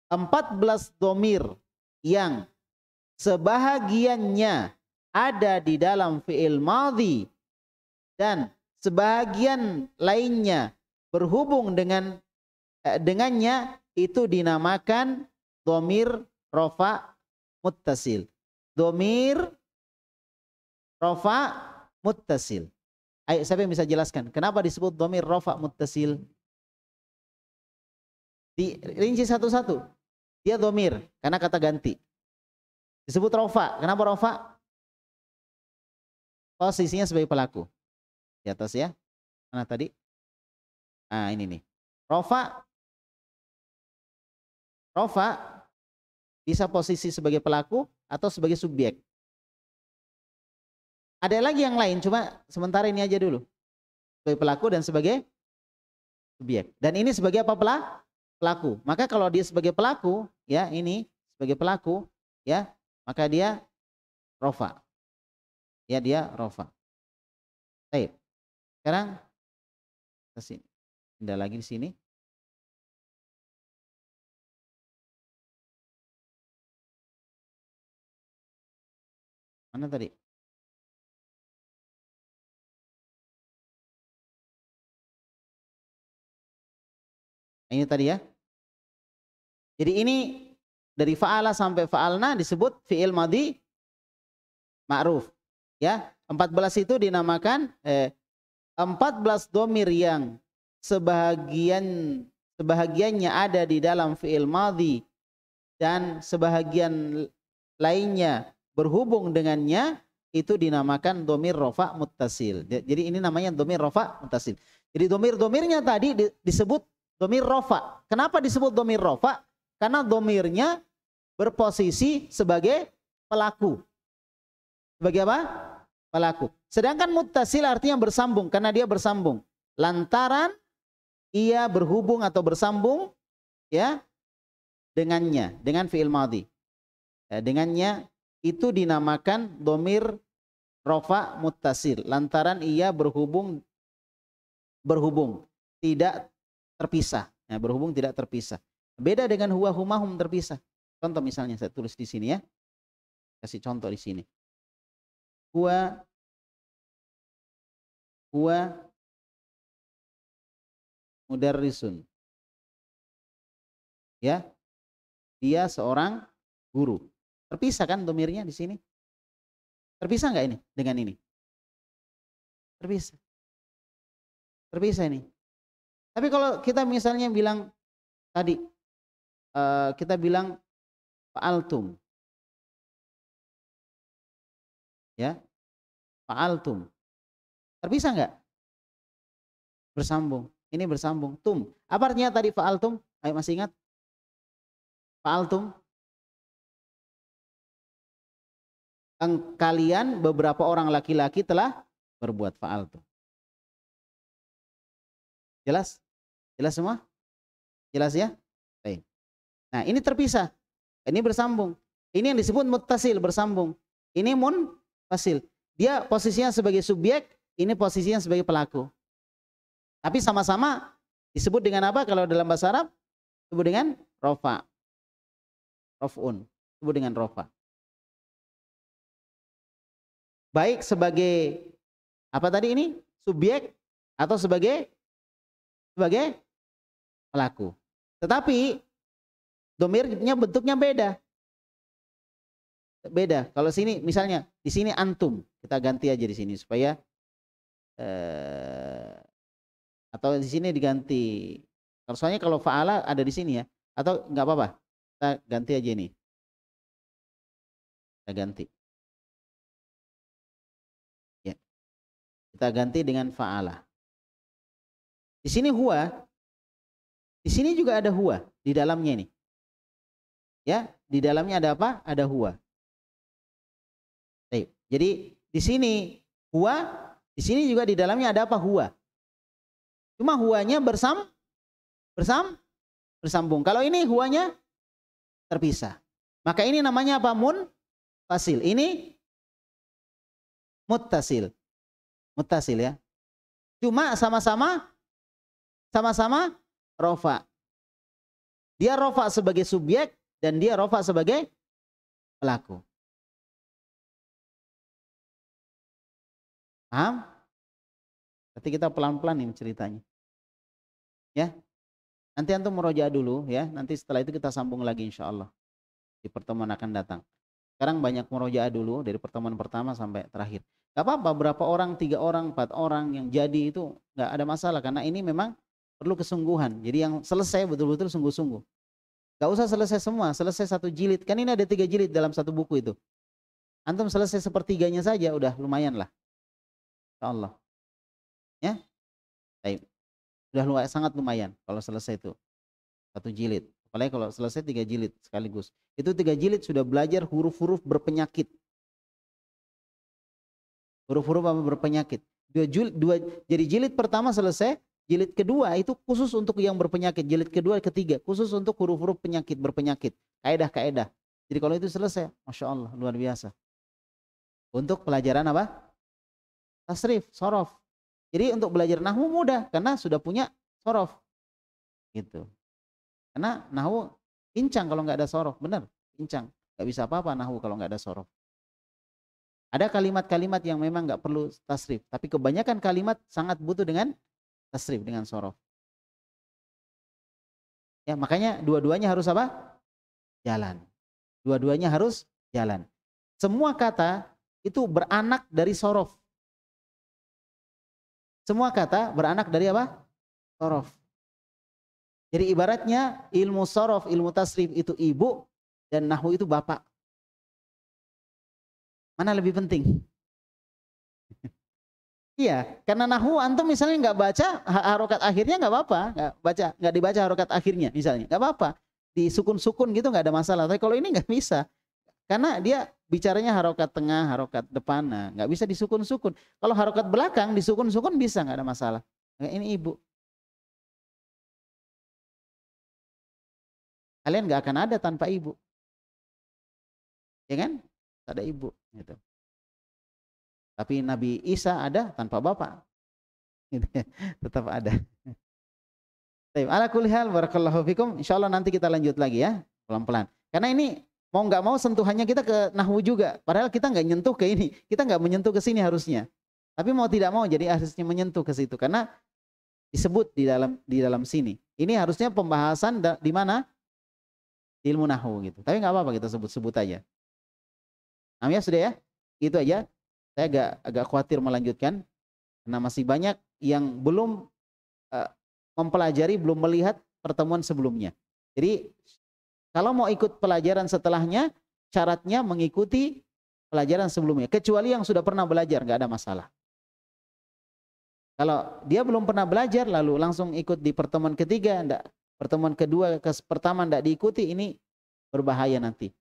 14 domir yang sebahagiannya ada di dalam fi'il madhi dan sebahagian lainnya berhubung dengannya itu dinamakan domir rofa muttasil. Domir rofa muttasil. Ayo, siapa yang bisa jelaskan kenapa disebut domir rofa muttasil? Dirinci satu-satu. Dia domir karena kata ganti. Disebut rofa. Kenapa rofa? Posisinya sebagai pelaku. Di atas ya. Mana tadi? Nah ini nih. Rofa bisa posisi sebagai pelaku atau sebagai subjek. Ada lagi yang lain, cuma sementara ini aja dulu. Sebagai pelaku dan sebagai subjek. Dan ini sebagai apa pelaku. Maka kalau dia sebagai pelaku, ya ini sebagai pelaku, ya maka dia rofa. Ya dia rofa. Baik. Sekarang ke sini. Pindah lagi di sini. Mana tadi? Ini tadi ya. Jadi ini dari fa'ala sampai fa'alna disebut fi'il madhi ma'ruf. Ya, 14 itu dinamakan 14 domir yang sebahagiannya ada di dalam fi'il madhi dan sebahagian lainnya berhubung dengannya itu dinamakan domir rofa muttasil. Jadi ini namanya domir rofa muttasil. Jadi domir-domirnya tadi disebut domir rofa. Kenapa disebut domir rofa? Karena domirnya berposisi sebagai pelaku. Sebagai apa? Pelaku. Sedangkan muttasil artinya bersambung karena dia bersambung. Lantaran ia berhubung atau bersambung ya dengannya, dengan fi'il madhi. Ya, dengannya itu dinamakan domir rofa muttasil. Lantaran ia berhubung tidak terpisah. Ya, berhubung tidak terpisah. Beda dengan huwa humahum terpisah. Contoh misalnya saya tulis di sini ya. Kasih contoh di sini. Huwa mudarrisun. Ya. Dia seorang guru. Terpisah kan domirnya di sini? Terpisah nggak ini dengan ini? Terpisah. Terpisah ini. Tapi kalau kita misalnya bilang tadi kita bilang fa'altum. Ya. Fa'altum. Terpisah nggak? Bersambung. Ini bersambung. Tum. Apa artinya tadi fa'altum? Ayo masih ingat? Fa'altum. Kalian beberapa orang laki-laki telah berbuat fa'altum. Jelas? Jelas semua? Jelas ya? Baik. Nah ini terpisah. Ini bersambung. Ini yang disebut muttasil, bersambung. Ini munfasil. Dia posisinya sebagai subjek, ini posisinya sebagai pelaku. Tapi sama-sama disebut dengan apa kalau dalam bahasa Arab? Disebut dengan rofa. Rof'un. Disebut dengan rofa. Baik sebagai apa tadi ini? Subjek atau sebagai pelaku. Tetapi domirnya bentuknya beda. Beda. Kalau sini misalnya di sini antum, kita ganti aja di sini supaya atau di sini diganti. Soalnya kalau fa'ala ada di sini ya, atau nggak apa-apa. Kita ganti aja ini. Kita ganti. Ya. Kita ganti dengan fa'ala. Di sini huwa Di sini juga ada huwa di dalamnya ini. Ya, di dalamnya ada apa? Ada huwa. Baik. Jadi di sini huwa, di sini juga di dalamnya ada apa? Huwa. Cuma huwanya bersambung. Kalau ini huwanya terpisah. Maka ini namanya apa? Munfasil. Ini muttasil. Muttasil ya. Cuma sama-sama rofa. Dia rofa sebagai subjek dan dia rofa sebagai pelaku. Paham? Berarti kita pelan-pelan ini ceritanya. Ya. Nanti antum murojaah dulu ya. Nanti setelah itu kita sambung lagi insyaallah di pertemuan akan datang. Sekarang banyak murojaah dulu dari pertemuan pertama sampai terakhir. Gak apa-apa berapa orang, 3 orang, 4 orang yang jadi itu gak ada masalah. Karena ini memang perlu kesungguhan. Jadi yang selesai betul-betul sungguh-sungguh. Gak usah selesai semua, selesai 1 jilid. Kan ini ada 3 jilid dalam 1 buku itu. Antum selesai sepertiganya saja udah lumayan lah. InsyaAllah. Ya. Baik. Udah sangat lumayan kalau selesai itu 1 jilid. Apalagi kalau selesai 3 jilid sekaligus. Itu 3 jilid sudah belajar huruf-huruf berpenyakit. Huruf-huruf apa berpenyakit. Jadi jilid pertama selesai, jilid kedua itu khusus untuk yang berpenyakit. Jilid kedua, ketiga khusus untuk huruf-huruf penyakit berpenyakit. Kaedah-kaedah. Jadi kalau itu selesai, Masya Allah luar biasa. Untuk pelajaran apa? Tasrif, sorof. Jadi untuk belajar nahwu mudah karena sudah punya sorof. Gitu. Karena nahwu pincang kalau nggak ada sorof, benar, pincang. Nggak bisa apa-apa nahwu kalau nggak ada sorof. Ada kalimat-kalimat yang memang nggak perlu tasrif, tapi kebanyakan kalimat sangat butuh dengan tasrif, dengan sorof. Ya, makanya dua-duanya harus apa? Jalan. Dua-duanya harus jalan. Semua kata itu beranak dari sorof. Semua kata beranak dari apa? Sorof. Jadi ibaratnya ilmu sorof, ilmu tasrif itu ibu dan nahwu itu bapak. Mana lebih penting? Iya, karena nahwu antum misalnya nggak baca harokat akhirnya nggak apa-apa, nggak dibaca harokat akhirnya misalnya, nggak apa-apa. Di sukun-sukun gitu nggak ada masalah. Tapi kalau ini nggak bisa, karena dia bicaranya harokat tengah, harokat depan, nah nggak bisa disukun-sukun. Kalau harokat belakang disukun-sukun bisa, nggak ada masalah. Nah, ini ibu. Kalian nggak akan ada tanpa ibu, ya kan? Ada ibu. Gitu. Tapi Nabi Isa ada tanpa bapak. Tetap ada. Baik, ala kulli hal barakallahu fikum. Insyaallah nanti kita lanjut lagi ya, pelan-pelan. Karena ini mau nggak mau sentuhannya kita ke nahwu juga. Padahal kita nggak nyentuh ke ini. Kita nggak menyentuh ke sini harusnya. Tapi mau tidak mau jadi harusnya menyentuh ke situ karena disebut di dalam sini. Ini harusnya pembahasan di mana? Di ilmu nahwu gitu. Tapi nggak apa-apa kita sebut-sebut aja. Namanya sudah ya? Gitu aja. Saya agak khawatir melanjutkan karena masih banyak yang belum mempelajari, belum melihat pertemuan sebelumnya. Jadi kalau mau ikut pelajaran setelahnya, syaratnya mengikuti pelajaran sebelumnya. Kecuali yang sudah pernah belajar, nggak ada masalah. Kalau dia belum pernah belajar, lalu langsung ikut di pertemuan ketiga, pertemuan kedua, pertama nggak diikuti, ini berbahaya nanti.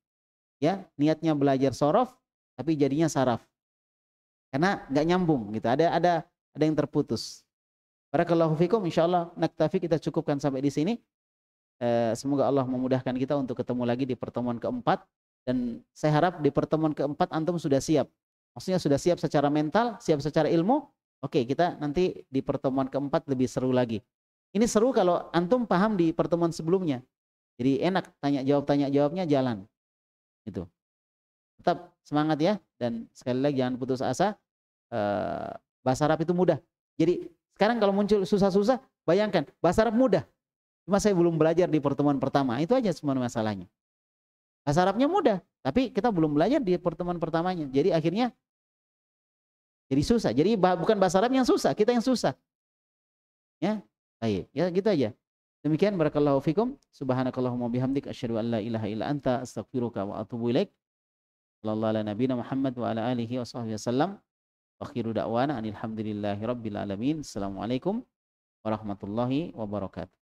Ya, niatnya belajar sorof, tapi jadinya saraf. Karena nggak nyambung gitu. Ada yang terputus. Barakallahu fikum, insyaallah naktafi, kita cukupkan sampai di sini. Semoga Allah memudahkan kita untuk ketemu lagi di pertemuan keempat dan saya harap di pertemuan keempat antum sudah siap. Maksudnya sudah siap secara mental, siap secara ilmu. Oke, kita nanti di pertemuan keempat lebih seru lagi. Ini seru kalau antum paham di pertemuan sebelumnya. Jadi enak tanya jawabnya jalan. Itu. Tetap semangat ya dan sekali lagi jangan putus asa. Bahasa Arab itu mudah. Jadi sekarang kalau muncul susah-susah, bayangkan bahasa Arab mudah. Cuma saya belum belajar di pertemuan pertama. Itu aja semua masalahnya. Bahasa Arabnya mudah, tapi kita belum belajar di pertemuan pertamanya. Jadi akhirnya jadi susah. Jadi bukan bahasa Arab yang susah, kita yang susah. Ya, baik. Ya gitu aja. Demikian barakallahu fikum. Subhanakallahumma bihamdik asyhadu an la ilaha illa anta astaghfiruka wa atubu ilaik. Sallallahu ala nabiyina Muhammad wa ala alihi wa sahbihi wasallam. Wa akhiru da'wana alhamdulillahi rabbil alamin. Assalamualaikum warahmatullahi wabarakatuh.